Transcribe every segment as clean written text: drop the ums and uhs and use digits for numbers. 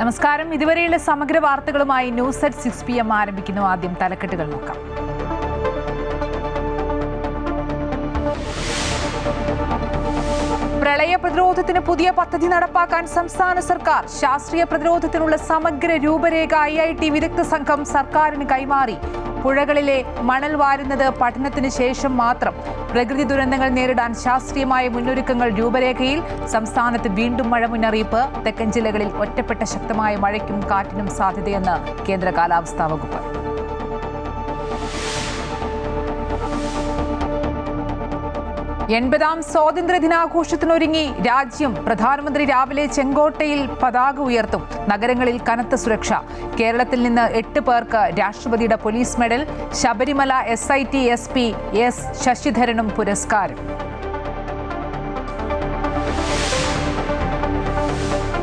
നമസ്കാരം. ഇതുവരെയുള്ള സമഗ്ര വാർത്തകളുമായി ന്യൂസ് അറ്റ് 6 PM ആരംഭിക്കുന്നു. ആദ്യം തലക്കെട്ടുകൾ നോക്കാം. പ്രളയ പ്രതിരോധത്തിന് പുതിയ പദ്ധതി നടപ്പാക്കാൻ സംസ്ഥാന സർക്കാർ. ശാസ്ത്രീയ പ്രതിരോധത്തിനുള്ള സമഗ്ര രൂപരേഖ IIT വിദഗ്ധ സംഘം സർക്കാരിന് കൈമാറി. പുഴകളിലെ മണൽ വാരുന്നത് പഠനത്തിന് ശേഷം മാത്രം. പ്രകൃതി ദുരന്തങ്ങൾ നേരിടാൻ ശാസ്ത്രീയമായ മുന്നൊരുക്കങ്ങൾ രൂപരേഖയിൽ. സംസ്ഥാനത്ത് വീണ്ടും മഴ മുന്നറിയിപ്പ്. തെക്കൻ ജില്ലകളിൽ ഒറ്റപ്പെട്ട ശക്തമായ മഴയ്ക്കും കാറ്റിനും സാധ്യതയെന്ന് കേന്ദ്ര കാലാവസ്ഥാ വകുപ്പ്. എൺപതാം സ്വാതന്ത്ര്യദിനാഘോഷത്തിനൊരുങ്ങി രാജ്യം. പ്രധാനമന്ത്രി രാവിലെ ചെങ്കോട്ടയിൽ പതാക ഉയർത്തും. നഗരങ്ങളിൽ കനത്ത സുരക്ഷ. കേരളത്തിൽ നിന്ന് 8 പേർക്ക് രാഷ്ട്രപതിയുടെ police medal. Sabarimala SIT SP S ശശിധരനും പുരസ്കാരം.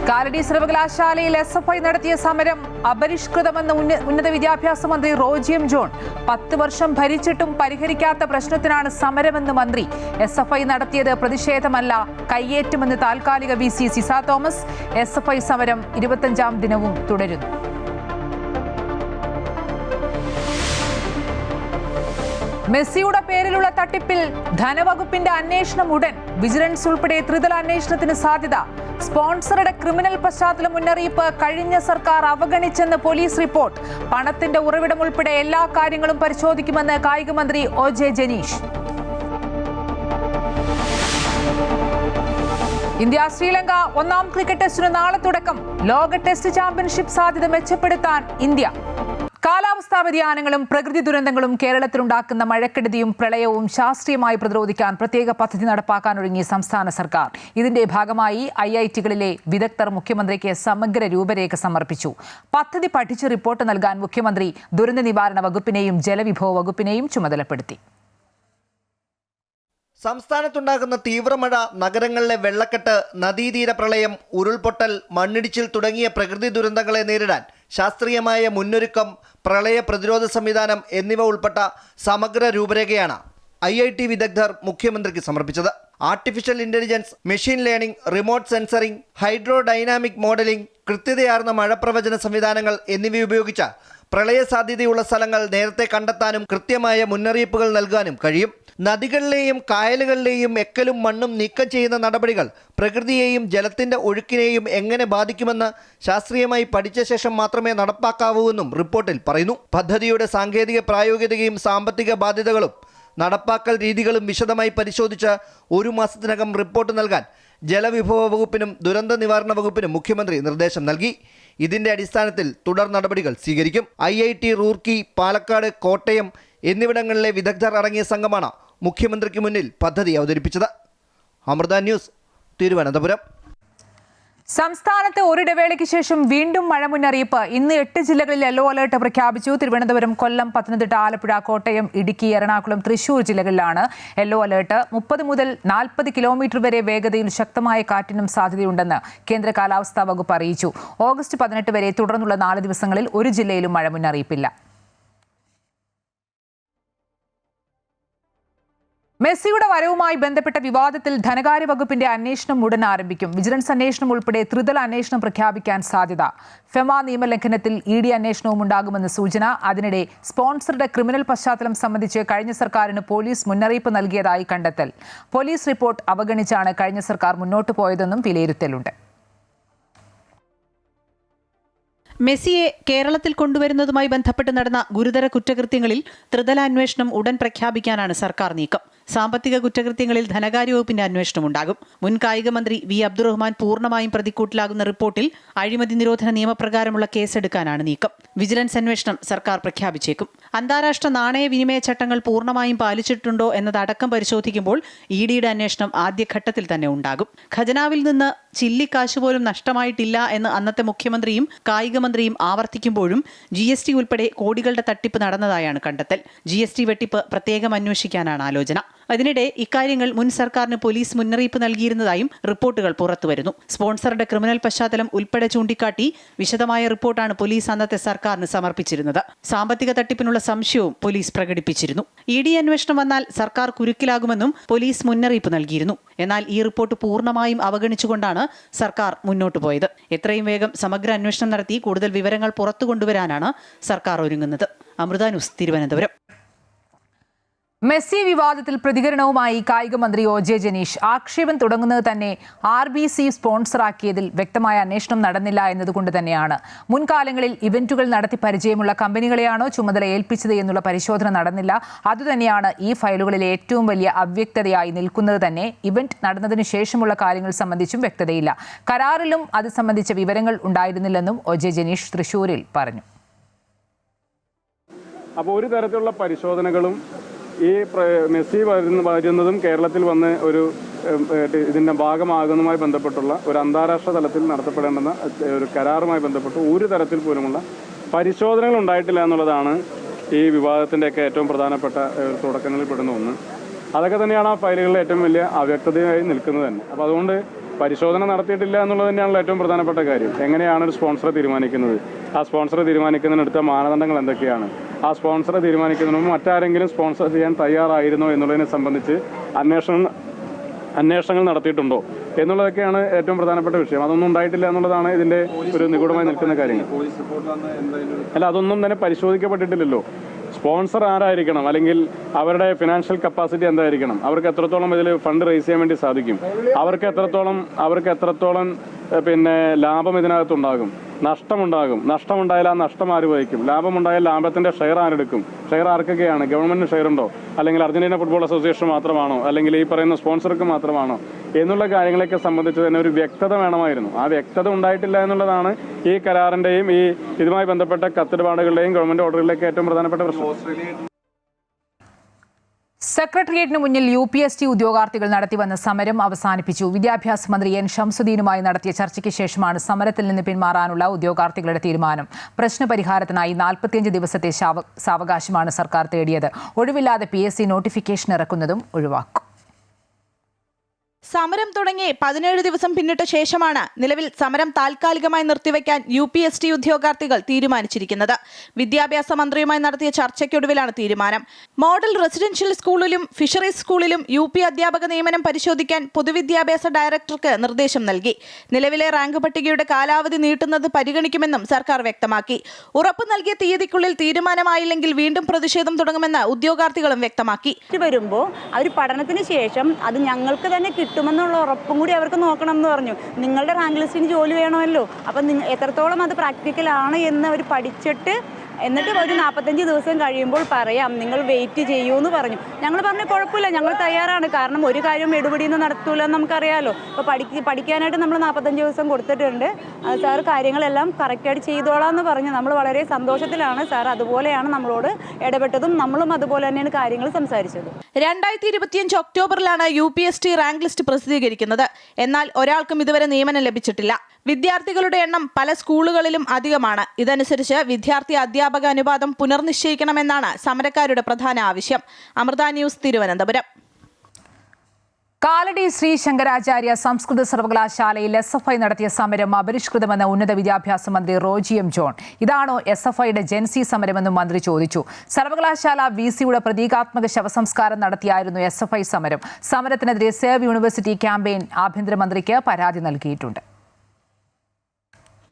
കാലടി സർവകലാശാലയിൽ SFI നടത്തിയ സമരം അപരിഷ്കൃതമെന്ന് ഉന്നത വിദ്യാഭ്യാസ മന്ത്രി റോജി M. ജോൺ. 10 വർഷം ഭരിച്ചിട്ടും പരിഹരിക്കാത്ത പ്രശ്നത്തിനാണ് സമരമെന്ന് മന്ത്രി. SFI നടത്തിയത് പ്രതിഷേധമല്ല, കയ്യേറ്റമെന്ന് താൽക്കാലിക VC സിസ തോമസ്. SFI സമരം 25ാം ദിനവും തുടരുന്നു. മെസ്സിയുടെ പേരിലുള്ള തട്ടിപ്പിൽ ധനവകുപ്പിന്റെ അന്വേഷണം ഉടൻ. വിജിലൻസ് ഉൾപ്പെടെ ത്രിതല അന്വേഷണത്തിന് സാധ്യത. സ്പോൺസറുടെ ക്രിമിനൽ പശ്ചാത്തല മുന്നറിയിപ്പ് കഴിഞ്ഞ സർക്കാർ അവഗണിച്ചെന്ന് പോലീസ് റിപ്പോർട്ട്. പണത്തിന്റെ ഉറവിടം ഉൾപ്പെടെ എല്ലാ കാര്യങ്ങളും പരിശോധിക്കുമെന്ന് കായിക മന്ത്രി OJ Janeesh. India Sri Lanka 1ാം cricket ടെസ്റ്റിന് നാളെ തുടക്കം. ലോക ടെസ്റ്റ് ചാമ്പ്യൻഷിപ്പ് സാധ്യത മെച്ചപ്പെടുത്താൻ ഇന്ത്യ. കാലാവസ്ഥാ വ്യതിയാനങ്ങളും പ്രകൃതി ദുരന്തങ്ങളും കേരളത്തിലുണ്ടാക്കുന്ന മഴക്കെടുതിയും പ്രളയവും ശാസ്ത്രീയമായി പ്രതിരോധിക്കാൻ പ്രത്യേക പദ്ധതി നടപ്പാക്കാനൊരുങ്ങി സംസ്ഥാന സർക്കാർ. ഇതിന്റെ ഭാഗമായി IITകളിലെ വിദഗ്ധർ മുഖ്യമന്ത്രിക്ക് സമഗ്ര രൂപരേഖ സമർപ്പിച്ചു. പദ്ധതി പഠിച്ച് റിപ്പോർട്ട് നൽകാൻ മുഖ്യമന്ത്രി ദുരന്ത നിവാരണ വകുപ്പിനെയും ജലവിഭവ വകുപ്പിനെയും ചുമതലപ്പെടുത്തി. സംസ്ഥാനത്തുണ്ടാകുന്ന തീവ്രമഴ, നഗരങ്ങളിലെ വെള്ളക്കെട്ട്, നദീതീര പ്രളയം, ഉരുൾപൊട്ടൽ, മണ്ണിടിച്ചിൽ തുടങ്ങിയ പ്രകൃതി ദുരന്തങ്ങളെ നേരിടാൻ ശാസ്ത്രീയമായ മുന്നൊരുക്കം, പ്രളയ പ്രതിരോധ സംവിധാനം എന്നിവ ഉൾപ്പെട്ട സമഗ്ര രൂപരേഖയാണ് IIT വിദഗ്ധർ മുഖ്യമന്ത്രിക്ക് സമർപ്പിച്ചത്. Artificial intelligence, machine learning, remote sensing, hydro dynamic modelling, കൃത്യതയാർന്ന മഴ പ്രവചന സംവിധാനങ്ങൾ എന്നിവ ഉപയോഗിച്ച് പ്രളയ സാധ്യതയുള്ള സ്ഥലങ്ങൾ നേരത്തെ കണ്ടെത്താനും കൃത്യമായ മുന്നറിയിപ്പുകൾ നൽകാനും കഴിയും. നദികളിലെയും കായലുകളിലെയും എക്കലും മണ്ണും നീക്കം ചെയ്യുന്ന നടപടികൾ പ്രകൃതിയെയും ജലത്തിന്റെ ഒഴുക്കിനെയും എങ്ങനെ ബാധിക്കുമെന്ന് ശാസ്ത്രീയമായി പഠിച്ച ശേഷം മാത്രമേ നടപ്പാക്കാവൂവെന്നും റിപ്പോർട്ടിൽ പറയുന്നു. പദ്ധതിയുടെ സാങ്കേതിക പ്രായോഗികതയും സാമ്പത്തിക ബാധ്യതകളും നടപ്പാക്കൽ രീതികളും വിശദമായി പരിശോധിച്ച് 1 മാസത്തിനകം റിപ്പോർട്ട് നൽകാൻ ജലവിഭവ വകുപ്പിനും ദുരന്ത നിവാരണ വകുപ്പിനും മുഖ്യമന്ത്രി നിർദ്ദേശം നൽകി. ഇതിന്റെ അടിസ്ഥാനത്തിൽ തുടർ നടപടികൾ സ്വീകരിക്കും. IIT റൂർക്കി, പാലക്കാട്, കോട്ടയം എന്നിവിടങ്ങളിലെ വിദഗ്ധർ അടങ്ങിയ സംഘമാണ് മുഖ്യമന്ത്രിക്ക് മുന്നിൽ പദ്ധതി അവതരിപ്പിച്ചത്. അമൃത ന്യൂസ്, തിരുവനന്തപുരം. സംസ്ഥാനത്ത് ഒരിടവേളയ്ക്ക് ശേഷം വീണ്ടും മഴ മുന്നറിയിപ്പ്. ഇന്ന് 8 ജില്ലകളിൽ യെല്ലോ അലർട്ട് പ്രഖ്യാപിച്ചു. തിരുവനന്തപുരം, കൊല്ലം, പത്തനംതിട്ട, ആലപ്പുഴ, കോട്ടയം, ഇടുക്കി, എറണാകുളം, തൃശൂർ ജില്ലകളിലാണ് യെല്ലോ അലർട്ട്. 30 മുതൽ 40 കിലോമീറ്റർ വരെ വേഗതയിൽ ശക്തമായ കാറ്റിനും സാധ്യതയുണ്ടെന്ന് കേന്ദ്ര കാലാവസ്ഥാ വകുപ്പ് അറിയിച്ചു. ഓഗസ്റ്റ് 18 വരെ തുടർന്നുള്ള 4 ദിവസങ്ങളിൽ ഒരു ജില്ലയിലും മഴ മുന്നറിയിപ്പില്ല. മെസ്സിയുടെ വരവുമായി ബന്ധപ്പെട്ട വിവാദത്തിൽ ധനകാര്യ വകുപ്പിന്റെ അന്വേഷണം ഉടൻ ആരംഭിക്കും. വിജിലൻസ് അന്വേഷണം ഉൾപ്പെടെ ത്രിതല അന്വേഷണം പ്രഖ്യാപിക്കാൻ സാധ്യത. ഫെമ നിയമലംഘനത്തിൽ ED അന്വേഷണവും ഉണ്ടാകുമെന്ന് സൂചന. അതിനിടെ സ്പോൺസറുടെ ക്രിമിനൽ പശ്ചാത്തലം സംബന്ധിച്ച് കഴിഞ്ഞ സർക്കാരിന് പോലീസ് മുന്നറിയിപ്പ് നൽകിയതായി കണ്ടെത്തൽ. പോലീസ് റിപ്പോർട്ട് അവഗണിച്ചാണ് കഴിഞ്ഞ സർക്കാർ മുന്നോട്ട് പോയതെന്നും വിലയിരുത്തലുണ്ട്. മെസ്സിയെ കേരളത്തിൽ കൊണ്ടുവരുന്നതുമായി ബന്ധപ്പെട്ട് നടന്ന ഗുരുതര കുറ്റകൃത്യങ്ങളിൽ ത്രിതല അന്വേഷണം ഉടൻ പ്രഖ്യാപിക്കാനാണ് സർക്കാർ നീക്കം. സാമ്പത്തിക കുറ്റകൃത്യങ്ങളിൽ ധനകാര്യ വകുപ്പിന്റെ അന്വേഷണം ഉണ്ടാകും. മുൻ കായിക മന്ത്രി V. അബ്ദുറഹ്മാൻ പൂർണ്ണമായും പ്രതിക്കൂട്ടിലാകുന്ന റിപ്പോർട്ടിൽ അഴിമതി നിരോധന നിയമപ്രകാരമുള്ള കേസെടുക്കാനാണ് നീക്കം. വിജിലൻസ് അന്വേഷണം സർക്കാർ പ്രഖ്യാപിച്ചേക്കും. അന്താരാഷ്ട്ര നാണയ വിനിമയ ചട്ടങ്ങൾ പൂർണ്ണമായും പാലിച്ചിട്ടുണ്ടോ എന്നതടക്കം പരിശോധിക്കുമ്പോൾ EDയുടെ അന്വേഷണം ആദ്യഘട്ടത്തിൽ തന്നെ ഉണ്ടാകും. ഖജനാവിൽ നിന്ന് ചില്ലിക്കാശ് പോലും നഷ്ടമായിട്ടില്ല എന്ന് അന്നത്തെ മുഖ്യമന്ത്രിയും കായിക മന്ത്രിയും ആവർത്തിക്കുമ്പോഴും GST ഉൾപ്പെടെ കോടികളുടെ തട്ടിപ്പ് നടന്നതായാണ് കണ്ടെത്തൽ. GST വെട്ടിപ്പ് പ്രത്യേകം അന്വേഷിക്കാനാണ് ആലോചന. അതിനിടെ ഇക്കാര്യങ്ങൾ മുൻ സർക്കാരിന് പോലീസ് മുന്നറിയിപ്പ് നൽകിയിരുന്നതായും റിപ്പോർട്ടുകൾ പുറത്തുവരുന്നു. സ്പോൺസറുടെ ക്രിമിനൽ പശ്ചാത്തലം ഉൾപ്പെടെ ചൂണ്ടിക്കാട്ടി വിശദമായ റിപ്പോർട്ടാണ് പോലീസ് അന്നത്തെ സർക്കാരിന് സമർപ്പിച്ചിരുന്നത്. സാമ്പത്തിക തട്ടിപ്പിനുള്ള സംശയവും പോലീസ് പ്രകടിപ്പിച്ചിരുന്നു. ED അന്വേഷണം വന്നാൽ സർക്കാർ കുരുക്കിലാകുമെന്നും പോലീസ് മുന്നറിയിപ്പ് നൽകിയിരുന്നു. എന്നാൽ ഈ റിപ്പോർട്ട് പൂർണ്ണമായും അവഗണിച്ചുകൊണ്ടാണ് സർക്കാർ മുന്നോട്ടു പോയത്. എത്രയും വേഗം സമഗ്ര അന്വേഷണം നടത്തി കൂടുതൽ വിവരങ്ങൾ പുറത്തു കൊണ്ടുവരാനാണ് സർക്കാർ ഒരുങ്ങുന്നത്. അമൃത ന്യൂസ്, തിരുവനന്തപുരം. മെസ്സി വിവാദത്തിൽ പ്രതികരണവുമായി കായിക മന്ത്രി OJ ജനീഷ്. ആക്ഷേപം തുടങ്ങുന്നത് തന്നെ RBC സ്പോൺസറാക്കിയതിൽ വ്യക്തമായ അന്വേഷണം നടന്നില്ല എന്നതുകൊണ്ട് തന്നെയാണ്. മുൻകാലങ്ങളിൽ ഇവന്റുകൾ നടത്തി പരിചയമുള്ള കമ്പനികളെയാണോ ചുമതല ഏൽപ്പിച്ചത് എന്നുള്ള പരിശോധന നടന്നില്ല. അതുതന്നെയാണ് ഈ ഫയലുകളിലെ ഏറ്റവും വലിയ അവ്യക്തതയായി നിൽക്കുന്നത് തന്നെ. ഇവന്റ് നടന്നതിന് ശേഷമുള്ള കാര്യങ്ങൾ സംബന്ധിച്ചും വ്യക്തതയില്ല. കരാറിലും അത് സംബന്ധിച്ച വിവരങ്ങൾ ഉണ്ടായിരുന്നില്ലെന്നും OJ ജനീഷ് തൃശൂരിൽ പറഞ്ഞു. അപ്പോൾ ഒരു തരത്തിലുള്ള പരിശോധനകളും ഈ മെസ്സി വരുന്നതും കേരളത്തിൽ വന്ന് ഒരു ഇതിൻ്റെ ഭാഗമാകുന്നതുമായി ബന്ധപ്പെട്ടുള്ള ഒരു അന്താരാഷ്ട്ര തലത്തിൽ നടത്തപ്പെടേണ്ടുന്ന ഒരു കരാറുമായി ബന്ധപ്പെട്ട് ഒരു തരത്തിൽ പോലുമുള്ള പരിശോധനകൾ ഉണ്ടായിട്ടില്ല എന്നുള്ളതാണ് ഈ വിവാദത്തിൻ്റെയൊക്കെ ഏറ്റവും പ്രധാനപ്പെട്ട തുടക്കങ്ങളിൽ പെടുന്ന ഒന്ന്. അതൊക്കെ തന്നെയാണ് ആ ഫയലുകളിലെ ഏറ്റവും വലിയ അവ്യക്തതയായി നിൽക്കുന്നത് തന്നെ. അപ്പോൾ അതുകൊണ്ട് പരിശോധന നടത്തിയിട്ടില്ല എന്നുള്ളത് തന്നെയാണല്ലോ ഏറ്റവും പ്രധാനപ്പെട്ട കാര്യം. എങ്ങനെയാണ് ഒരു സ്പോൺസറെ തീരുമാനിക്കുന്നത്, ആ സ്പോൺസറെ തീരുമാനിക്കുന്നതിനടുത്ത മാനദണ്ഡങ്ങൾ എന്തൊക്കെയാണ്, ആ സ്പോൺസറെ തീരുമാനിക്കുന്നതിന് മുമ്പ് മറ്റാരെങ്കിലും സ്പോൺസർ ചെയ്യാൻ തയ്യാറായിരുന്നോ എന്നുള്ളതിനെ സംബന്ധിച്ച് അന്വേഷണങ്ങൾ നടത്തിയിട്ടുണ്ടോ എന്നുള്ളതൊക്കെയാണ് ഏറ്റവും പ്രധാനപ്പെട്ട വിഷയം. അതൊന്നും ഉണ്ടായിട്ടില്ല എന്നുള്ളതാണ് ഇതിൻ്റെ ഒരു നിഗൂഢമായി നിൽക്കുന്ന കാര്യങ്ങൾ. അല്ല, അതൊന്നും തന്നെ പരിശോധിക്കപ്പെട്ടിട്ടില്ലല്ലോ. സ്പോൺസർ ആരായിരിക്കണം, അല്ലെങ്കിൽ അവരുടെ ഫിനാൻഷ്യൽ കപ്പാസിറ്റി എന്തായിരിക്കണം, അവർക്ക് എത്രത്തോളം ഇതിൽ ഫണ്ട് റേസ് ചെയ്യാൻ വേണ്ടി സാധിക്കും, അവർക്ക് എത്രത്തോളം ലാഭം ഇതിനകത്തുണ്ടാകും, നഷ്ടമുണ്ടാകും, നഷ്ടമുണ്ടായാൽ ആ നഷ്ടം ആര് വഹിക്കും, ലാഭമുണ്ടായാൽ ലാഭത്തിന്റെ ഷെയർ ആരെടുക്കും, ഷെയർ ആർക്കൊക്കെയാണ്, ഗവൺമെന്റിന് ഷെയർ ഉണ്ടോ, അല്ലെങ്കിൽ അർജന്റീന ഫുട്ബോൾ അസോസിയേഷൻ മാത്രമാണോ, അല്ലെങ്കിൽ ഈ പറയുന്ന സ്പോൺസർക്ക് മാത്രമാണോ എന്നുള്ള കാര്യങ്ങളൊക്കെ സംബന്ധിച്ച് തന്നെ ഒരു വ്യക്തത വേണമായിരുന്നു. ആ വ്യക്തത ഉണ്ടായിട്ടില്ല എന്നുള്ളതാണ് ഈ കരാറിന്റെയും ഈ ഇതുമായി ബന്ധപ്പെട്ട കത്തിടപാടുകളുടെയും ഗവൺമെന്റ് ഓർഡറുകളിലേക്ക് ഏറ്റവും പ്രധാനപ്പെട്ട പ്രശ്നം. സെക്രട്ടേറിയറ്റിന് മുന്നിൽ UPSC ഉദ്യോഗാർത്ഥികൾ നടത്തിവന്ന സമരം അവസാനിപ്പിച്ചു. വിദ്യാഭ്യാസ മന്ത്രി N ഷംസുദ്ദീനുമായി നടത്തിയ ചർച്ചയ്ക്ക് ശേഷമാണ് സമരത്തിൽ നിന്ന് പിന്മാറാനുള്ള ഉദ്യോഗാർത്ഥികളുടെ തീരുമാനം. പ്രശ്നപരിഹാരത്തിനായി 45 ദിവസത്തെ സാവകാശമാണ് സർക്കാർ തേടിയത്. ഒഴിവില്ലാതെ PSC നോട്ടിഫിക്കേഷൻ ഇറക്കുന്നതും ഒഴിവാക്കും. സമരം തുടങ്ങി 17 ദിവസം പിന്നിട്ട ശേഷമാണ് നിലവിൽ സമരം താൽക്കാലികമായി നിർത്തിവെക്കാൻ UPSC ഉദ്യോഗാർത്ഥികൾ തീരുമാനിച്ചിരിക്കുന്നത്. വിദ്യാഭ്യാസ മന്ത്രിയുമായി നടത്തിയ ചർച്ചയ്ക്കൊടുവിലാണ് തീരുമാനം. മോഡൽ റെസിഡൻഷ്യൽ സ്കൂളിലും ഫിഷറീസ് സ്കൂളിലും UP അധ്യാപക നിയമനം പരിശോധിക്കാൻ പൊതുവിദ്യാഭ്യാസ ഡയറക്ടർക്ക് നിർദ്ദേശം നൽകി. നിലവിലെ റാങ്ക് പട്ടികയുടെ കാലാവധി നീട്ടുന്നത് പരിഗണിക്കുമെന്നും സർക്കാർ വ്യക്തമാക്കി. ഉറപ്പ് നൽകിയ തീയതിക്കുള്ളിൽ തീരുമാനമായില്ലെങ്കിൽ വീണ്ടും പ്രതിഷേധം തുടങ്ങുമെന്ന് ഉദ്യോഗാർത്ഥികളും വ്യക്തമാക്കി. വരുമ്പോൾ അവർ പഠനത്തിന് ശേഷം അത് ഞങ്ങൾക്ക് തന്നെ കിട്ടുമെന്നുള്ള ഉറപ്പും കൂടി അവർക്ക് നോക്കണം എന്ന് പറഞ്ഞു. നിങ്ങളുടെ റാങ്ക് ലിസ്റ്റിന് ജോലി വേണമല്ലോ, അപ്പം എത്രത്തോളം അത് പ്രാക്ടിക്കലാണ് എന്ന് അവർ പഠിച്ചിട്ട് എന്നിട്ട് ഒരു 45 ദിവസം കഴിയുമ്പോൾ പറയാം, നിങ്ങൾ വെയിറ്റ് ചെയ്യൂ എന്ന് പറഞ്ഞു. ഞങ്ങൾ പറഞ്ഞു കുഴപ്പമില്ല, ഞങ്ങൾ തയ്യാറാണ്, കാരണം ഒരു കാര്യം എടുപിടിയെന്ന് നടത്തൂല എന്ന് നമുക്കറിയാമല്ലോ. അപ്പോൾ പഠിക്കാനായിട്ട് നമ്മൾ 45 ദിവസം കൊടുത്തിട്ടുണ്ട്. സാർ കാര്യങ്ങളെല്ലാം കറക്റ്റായിട്ട് ചെയ്തോളാം എന്ന് പറഞ്ഞു. നമ്മൾ വളരെ സന്തോഷത്തിലാണ്. സാർ അതുപോലെയാണ് നമ്മളോട് ഇടപെട്ടതും നമ്മളും അതുപോലെ തന്നെയാണ് കാര്യങ്ങൾ സംസാരിച്ചത്. 2025 ഒക്ടോബറിലാണ് UPSC റാങ്ക് ലിസ്റ്റ് പ്രസിദ്ധീകരിക്കുന്നത്. എന്നാൽ ഒരാൾക്കും ഇതുവരെ നിയമനം ലഭിച്ചിട്ടില്ല. വിദ്യാർത്ഥികളുടെ എണ്ണം പല സ്കൂളുകളിലും അധികമാണ്. ഇതനുസരിച്ച് വിദ്യാർത്ഥി അധ്യാപക അനുപാതം പുനർനിശ്ചയിക്കണമെന്നാണ് സമരക്കാരുടെ പ്രധാന ആവശ്യം. അമൃത ന്യൂസ്, തിരുവനന്തപുരം. കാലടി ശ്രീ ശങ്കരാചാര്യ സംസ്കൃത സർവകലാശാലയിൽ SFI നടത്തിയ സമരം അപരിഷ്കൃതമെന്ന ഉന്നത വിദ്യാഭ്യാസ മന്ത്രി റോജി M. ജോൺ. ഇതാണോ SFIയുടെ ജൻസി സമരമെന്നും മന്ത്രി ചോദിച്ചു. സർവകലാശാല VCയുടെ പ്രതീകാത്മക ശവസംസ്കാരം നടത്തിയായിരുന്നു SFI സമരം. സമരത്തിനെതിരെ സേവ് യൂണിവേഴ്സിറ്റി ക്യാമ്പയിൻ ആഭ്യന്തരമന്ത്രിക്ക് പരാതി നൽകിയിട്ടുണ്ട്.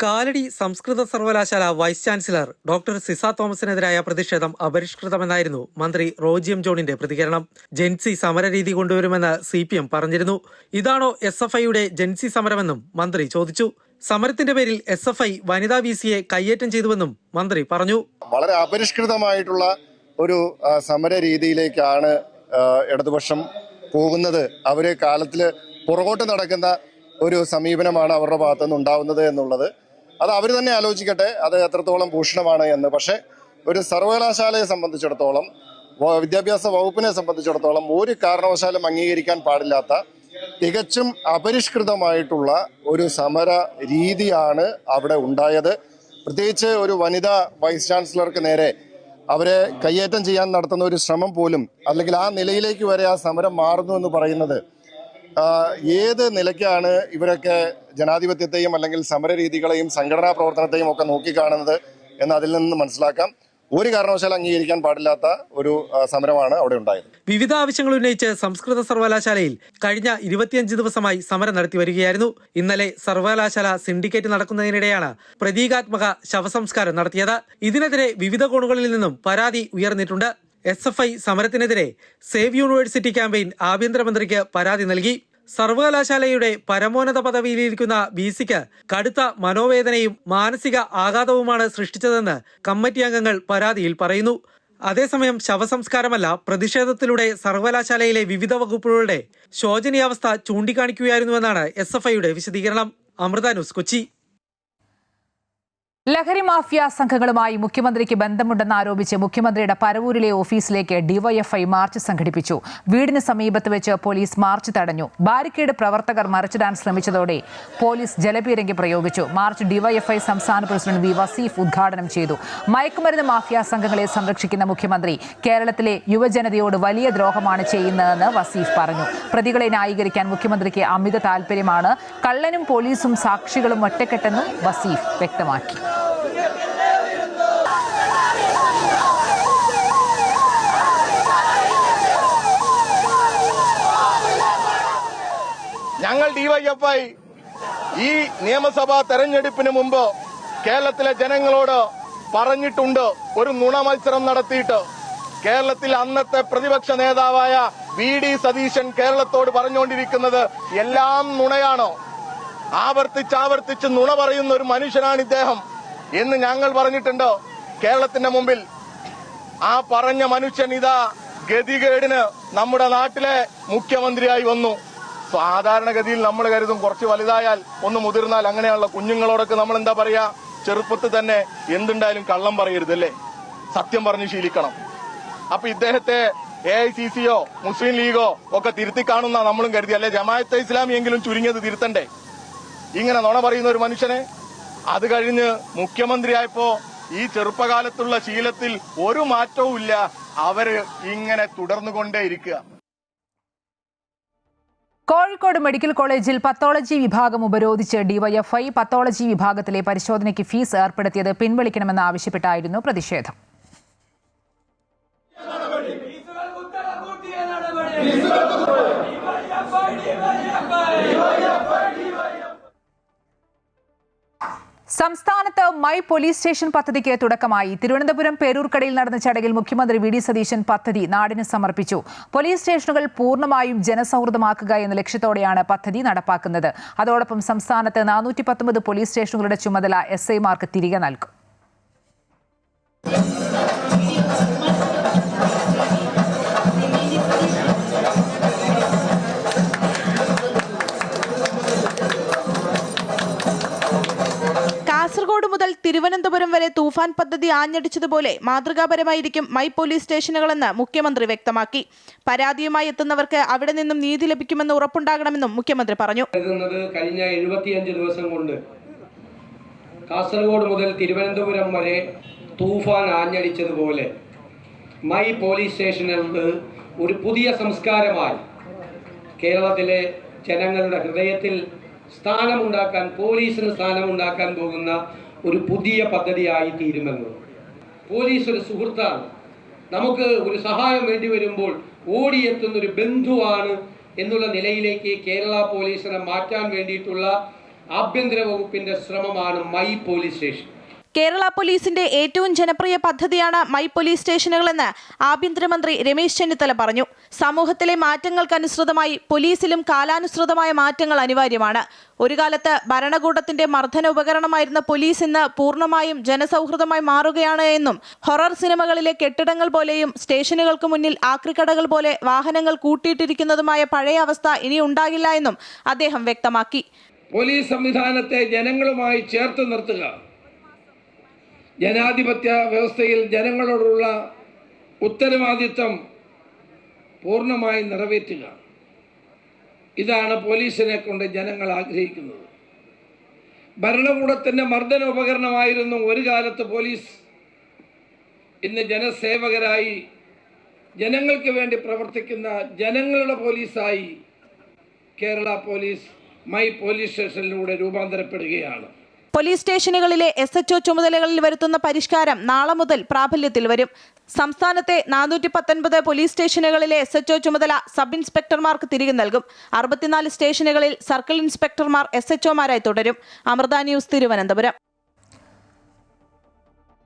കാലടി സംസ്കൃത സർവകലാശാല വൈസ് ചാൻസലർ ഡോക്ടർ സിസ തോമസിനെതിരായ പ്രതിഷേധം അപരിഷ്കൃതമെന്നായിരുന്നു മന്ത്രി റോജി M. ജോണിന്റെ പ്രതികരണം. ജൻസി സമരരീതി കൊണ്ടുവരുമെന്ന് CPM പറഞ്ഞിരുന്നു. ഇതാണോ SFIയുടെ ജൻസി സമരമെന്നും മന്ത്രി ചോദിച്ചു. സമരത്തിന്റെ പേരിൽ SFI വനിതാ VCയെ കയ്യേറ്റം ചെയ്തുവെന്നും മന്ത്രി പറഞ്ഞു. വളരെ അപരിഷ്കൃതമായിട്ടുള്ള ഒരു സമര രീതിയിലേക്കാണ് ഇടതുപക്ഷം പോകുന്നത്. അവര് കാലത്തില് പുറകോട്ട് നടക്കുന്ന ഒരു സമീപനമാണ് അവരുടെ ഭാഗത്തുനിന്ന് ഉണ്ടാവുന്നത് എന്നുള്ളത് അത് അവർ തന്നെ ആലോചിക്കട്ടെ, അത് എത്രത്തോളം ഭൂഷണമാണ് എന്ന്. പക്ഷേ ഒരു സർവകലാശാലയെ സംബന്ധിച്ചിടത്തോളം, വിദ്യാഭ്യാസ വകുപ്പിനെ സംബന്ധിച്ചിടത്തോളം ഒരു കാരണവശാലും അംഗീകരിക്കാൻ പാടില്ലാത്ത തികച്ചും അപരിഷ്കൃതമായിട്ടുള്ള ഒരു സമര രീതിയാണ് അവിടെ ഉണ്ടായത്. പ്രത്യേകിച്ച് ഒരു വനിതാ വൈസ് ചാൻസലർക്ക് നേരെ അവരെ കയ്യേറ്റം ചെയ്യാൻ നടത്തുന്ന ഒരു ശ്രമം പോലും, അല്ലെങ്കിൽ ആ നിലയിലേക്ക് വരെ ആ സമരം മാറുന്നു എന്ന് പറയുന്നത് ഏത് നിലയ്ക്കാണ് ഇവരൊക്കെ ജനാധിപത്യത്തെയും അല്ലെങ്കിൽ സമര രീതികളെയും സംഘടനാ പ്രവർത്തനത്തെയും ഒക്കെ നോക്കിക്കാണുന്നത് എന്ന് അതിൽ നിന്ന് മനസ്സിലാക്കാം. ഒരു കാരണവശാലും അംഗീകരിക്കാൻ പാടില്ലാത്ത ഒരു സമരമാണ് അവിടെ ഉണ്ടായത്. വിവിധ ആവശ്യങ്ങൾ ഉന്നയിച്ച് സംസ്കൃത സർവകലാശാലയിൽ കഴിഞ്ഞ 25 ദിവസമായി സമരം നടത്തി വരികയായിരുന്നു. ഇന്നലെ സർവകലാശാല സിൻഡിക്കേറ്റ് നടക്കുന്നതിനിടെയാണ് പ്രതീകാത്മക ശവസംസ്കാരം നടത്തിയത്. ഇതിനെതിരെ വിവിധ കോണുകളിൽ നിന്നും പരാതി ഉയർന്നിട്ടുണ്ട്. SFI സമരത്തിനെതിരെ സേവ് യൂണിവേഴ്സിറ്റി ക്യാമ്പയിൻ ആഭ്യന്തരമന്ത്രിക്ക് പരാതി നൽകി. സർവകലാശാലയുടെ പരമോന്നത പദവിയിലിരിക്കുന്ന VC-ക്ക് കടുത്ത മനോവേദനയും മാനസിക ആഘാതവുമാണ് സൃഷ്ടിച്ചതെന്ന് കമ്മിറ്റി അംഗങ്ങൾ പരാതിയിൽ പറയുന്നു. അതേസമയം ശവസംസ്കാരമല്ല, പ്രതിഷേധത്തിലൂടെ സർവകലാശാലയിലെ വിവിധ വകുപ്പുകളുടെ ശോചനീയാവസ്ഥ ചൂണ്ടിക്കാണിക്കുകയായിരുന്നുവെന്നാണ് SFIയുടെ വിശദീകരണം. അമൃത ന്യൂസ്, കൊച്ചി. ലഹരി മാഫിയ സംഘങ്ങളുമായി മുഖ്യമന്ത്രിക്ക് ബന്ധമുണ്ടെന്ന് ആരോപിച്ച് മുഖ്യമന്ത്രിയുടെ പരവൂരിലെ ഓഫീസിലേക്ക് ഡിവൈഎഫ്ഐ മാർച്ച് സംഘടിപ്പിച്ചു. വീടിന് സമീപത്ത് വെച്ച് പോലീസ് മാർച്ച് തടഞ്ഞു. ബാരിക്കേഡ് പ്രവർത്തകർ മറിച്ചിടാൻ ശ്രമിച്ചതോടെ പോലീസ് ജലപീരങ്കി പ്രയോഗിച്ചു. മാർച്ച് ഡിവൈഎഫ്ഐ സംസ്ഥാന പ്രസിഡന്റ് വി വസീഫ് ഉദ്ഘാടനം ചെയ്തു. മയക്കുമരുന്ന് മാഫിയ സംഘങ്ങളെ സംരക്ഷിക്കുന്ന മുഖ്യമന്ത്രി കേരളത്തിലെ യുവജനതയോട് വലിയ ദ്രോഹമാണ് ചെയ്യുന്നതെന്ന് വസീഫ് പറഞ്ഞു. പ്രതികളെ ന്യായീകരിക്കാൻ മുഖ്യമന്ത്രിക്ക് അമിത താൽപര്യമാണ്. കള്ളനും പോലീസും സാക്ഷികളും ഒറ്റക്കെട്ടെന്നും വസീഫ് വ്യക്തമാക്കി. ഞങ്ങൾ ഡിവൈഎഫ്ഐ ഈ നിയമസഭാ തെരഞ്ഞെടുപ്പിന് മുമ്പ് കേരളത്തിലെ ജനങ്ങളോട് പറഞ്ഞിട്ടുണ്ട്. ഒരു നുണ മത്സരം നടത്തിയിട്ട് കേരളത്തിൽ അന്നത്തെ പ്രതിപക്ഷ നേതാവായ VD സതീശൻ കേരളത്തോട് പറഞ്ഞുകൊണ്ടിരിക്കുന്നത് എല്ലാം നുണയാണോ, ആവർത്തിച്ചാവർത്തിച്ച് നുണ പറയുന്ന ഒരു മനുഷ്യനാണ് ഇദ്ദേഹം എന്ന് ഞങ്ങൾ പറഞ്ഞിട്ടുണ്ട് കേരളത്തിന്റെ മുമ്പിൽ. ആ പറഞ്ഞ മനുഷ്യൻ ഇതാ ഗതികേടിന് നമ്മുടെ നാട്ടിലെ മുഖ്യമന്ത്രിയായി വന്നു. സാധാരണഗതിയിൽ നമ്മൾ കരുതും കുറച്ച് വലുതായാൽ ഒന്ന് മുതിർന്നാൽ അങ്ങനെയുള്ള കുഞ്ഞുങ്ങളോടൊക്കെ നമ്മൾ എന്താ പറയാ, ചെറുപ്പത്തിൽ തന്നെ എന്തുണ്ടായാലും കള്ളം പറയരുതല്ലേ, സത്യം പറഞ്ഞ് ശീലിക്കണം. അപ്പൊ ഇദ്ദേഹത്തെ AICC-യോ മുസ്ലിം ലീഗോ ഒക്കെ തിരുത്തി കാണുന്ന നമ്മളും കരുതി, അല്ലെ ജമാഅത്തെ ഇസ്ലാമി എങ്കിലും ചുരുങ്ങിയത് തിരുത്തണ്ടേ ഇങ്ങനെ നുണ പറയുന്ന ഒരു മനുഷ്യനെ. അത് കഴിഞ്ഞ് മുഖ്യമന്ത്രിയായപ്പോ ഈ ചെറുപ്പകാലത്തുള്ള ശീലത്തിൽ ഒരു മാറ്റവും ഇല്ല, അവര് ഇങ്ങനെ തുടർന്നുകൊണ്ടേയിരിക്കുക. കോഴിക്കോട് മെഡിക്കൽ കോളേജിൽ പത്തോളജി വിഭാഗം ഉപരോധിച്ച് ഡിവൈഎഫ്ഐ. പത്തോളജി വിഭാഗത്തിലെ പരിശോധനയ്ക്ക് ഫീസ് ഏർപ്പെടുത്തിയത് പിൻവലിക്കണമെന്നാവശ്യപ്പെട്ടായിരുന്നു പ്രതിഷേധം. സംസ്ഥാനത്ത് മൈ പോലീസ് സ്റ്റേഷൻ പദ്ധതിക്ക് തുടക്കമായി. തിരുവനന്തപുരം പേരൂർക്കടയിൽ നടന്ന ചടങ്ങിൽ മുഖ്യമന്ത്രി VD സതീശൻ പദ്ധതി നാടിന് സമർപ്പിച്ചു. പോലീസ് സ്റ്റേഷനുകൾ പൂർണ്ണമായും ജനസൗഹൃദമാക്കുക എന്ന ലക്ഷ്യത്തോടെയാണ് പദ്ധതി നടപ്പാക്കുന്നത്. അതോടൊപ്പം സംസ്ഥാനത്ത് 419 പോലീസ് സ്റ്റേഷനുകളുടെ ചുമതല SI-മാർക്ക് തിരികെ നൽകും. കാസർഗോഡ് മുതൽ തിരുവനന്തപുരം വരെ തൂഫാൻ പദ്ധതി ആഞ്ഞടിച്ചതുപോലെ മാതൃകാപരമായിരിക്കും മൈ പോലീസ് സ്റ്റേഷനുകളെന്ന് മുഖ്യമന്ത്രി വ്യക്തമാക്കി. പരാതിയുമായി എത്തുന്നവർക്ക് അവിടെ നിന്നും നീതി ലഭിക്കുമെന്ന് ഉറപ്പുണ്ടാകണമെന്നും മുഖ്യമന്ത്രി പറഞ്ഞു. കഴിഞ്ഞ 75 ദിവസം കൊണ്ട് കാസർഗോഡ് മുതൽ തിരുവനന്തപുരം വരെ തൂഫാൻ ആഞ്ഞടിച്ചതുപോലെ മൈ പോലീസ് സ്റ്റേഷനുകൾ ഒരു പുതിയ സംസ്കാരമായി കേരളത്തിലെ ജനങ്ങളുടെ ഹൃദയത്തിൽ സ്ഥാനമുണ്ടാക്കാൻ, പോലീസിന് സ്ഥാനമുണ്ടാക്കാൻ പോകുന്ന ഒരു പുതിയ പദ്ധതിയായി തീരുമെന്ന്. പോലീസ് ഒരു സുഹൃത്താണ്. നമുക്ക് ഒരു സഹായം വേണ്ടി വരുമ്പോൾ ഓടിയെത്തുന്നൊരു ബന്ധുവാണ് എന്നുള്ള നിലയിലേക്ക് കേരള പോലീസിനെ മാറ്റാൻ വേണ്ടിയിട്ടുള്ള ആഭ്യന്തര വകുപ്പിന്റെ ശ്രമമാണ് മൈ പോലീസ് സ്റ്റേഷൻ. കേരള പോലീസിന്റെ ഏറ്റവും ജനപ്രിയ പദ്ധതിയാണ് മൈ പോലീസ് സ്റ്റേഷനുകളെന്ന് ആഭ്യന്തരമന്ത്രി രമേശ് ചെന്നിത്തല പറഞ്ഞു. സമൂഹത്തിലെ മാറ്റങ്ങൾക്കനുസൃതമായി പോലീസിലും കാലാനുസൃതമായ മാറ്റങ്ങൾ അനിവാര്യമാണ്. ഒരു കാലത്ത് ഭരണകൂടത്തിന്റെ മർദ്ദന ഉപകരണമായിരുന്ന പോലീസ് ഇന്ന് പൂർണ്ണമായും ജനസൗഹൃദമായി മാറുകയാണ് എന്നും ഹൊറർ സിനിമകളിലെ കെട്ടിടങ്ങൾ പോലെയും സ്റ്റേഷനുകൾക്ക് മുന്നിൽ ആക്രിക്കടകൾ പോലെ വാഹനങ്ങൾ കൂട്ടിയിട്ടിരിക്കുന്നതുമായ പഴയ അവസ്ഥ ഇനി ഉണ്ടാകില്ല എന്നും അദ്ദേഹം വ്യക്തമാക്കി. പോലീസ് സംവിധാനത്തെ ജനങ്ങളുമായി ചേർത്ത് നിർത്തുക, ജനാധിപത്യ വ്യവസ്ഥയിൽ ജനങ്ങളോടുള്ള ഉത്തരവാദിത്വം പൂർണ്ണമായി നിറവേറ്റുക, ഇതാണ് പോലീസിനെ കൊണ്ട് ജനങ്ങൾ ആഗ്രഹിക്കുന്നത്. ഭരണകൂടത്തിൻ്റെ മർദ്ദന ഉപകരണമായിരുന്നു ഒരു കാലത്ത് പോലീസ്. ഇന്ന് ജനസേവകരായി ജനങ്ങൾക്ക് വേണ്ടി പ്രവർത്തിക്കുന്ന ജനങ്ങളുടെ പോലീസായി കേരള പോലീസ് മൈ പോലീസ് സ്റ്റേഷനിലൂടെ രൂപാന്തരപ്പെടുകയാണ്. പോലീസ് സ്റ്റേഷനുകളിലെ SHO ചുമതലകളിൽ വരുത്തുന്ന പരിഷ്കാരം നാളെ മുതൽ പ്രാബല്യത്തിൽ വരും. സംസ്ഥാനത്തെ 419 പോലീസ് സ്റ്റേഷനുകളിലെ SHO ചുമതല സബ് ഇൻസ്പെക്ടർമാർക്ക് തിരികെ നൽകും. 64 സ്റ്റേഷനുകളിൽ സർക്കിൾ ഇൻസ്പെക്ടർമാർ SHOമാരായി തുടരും. അമൃത ന്യൂസ്, തിരുവനന്തപുരം.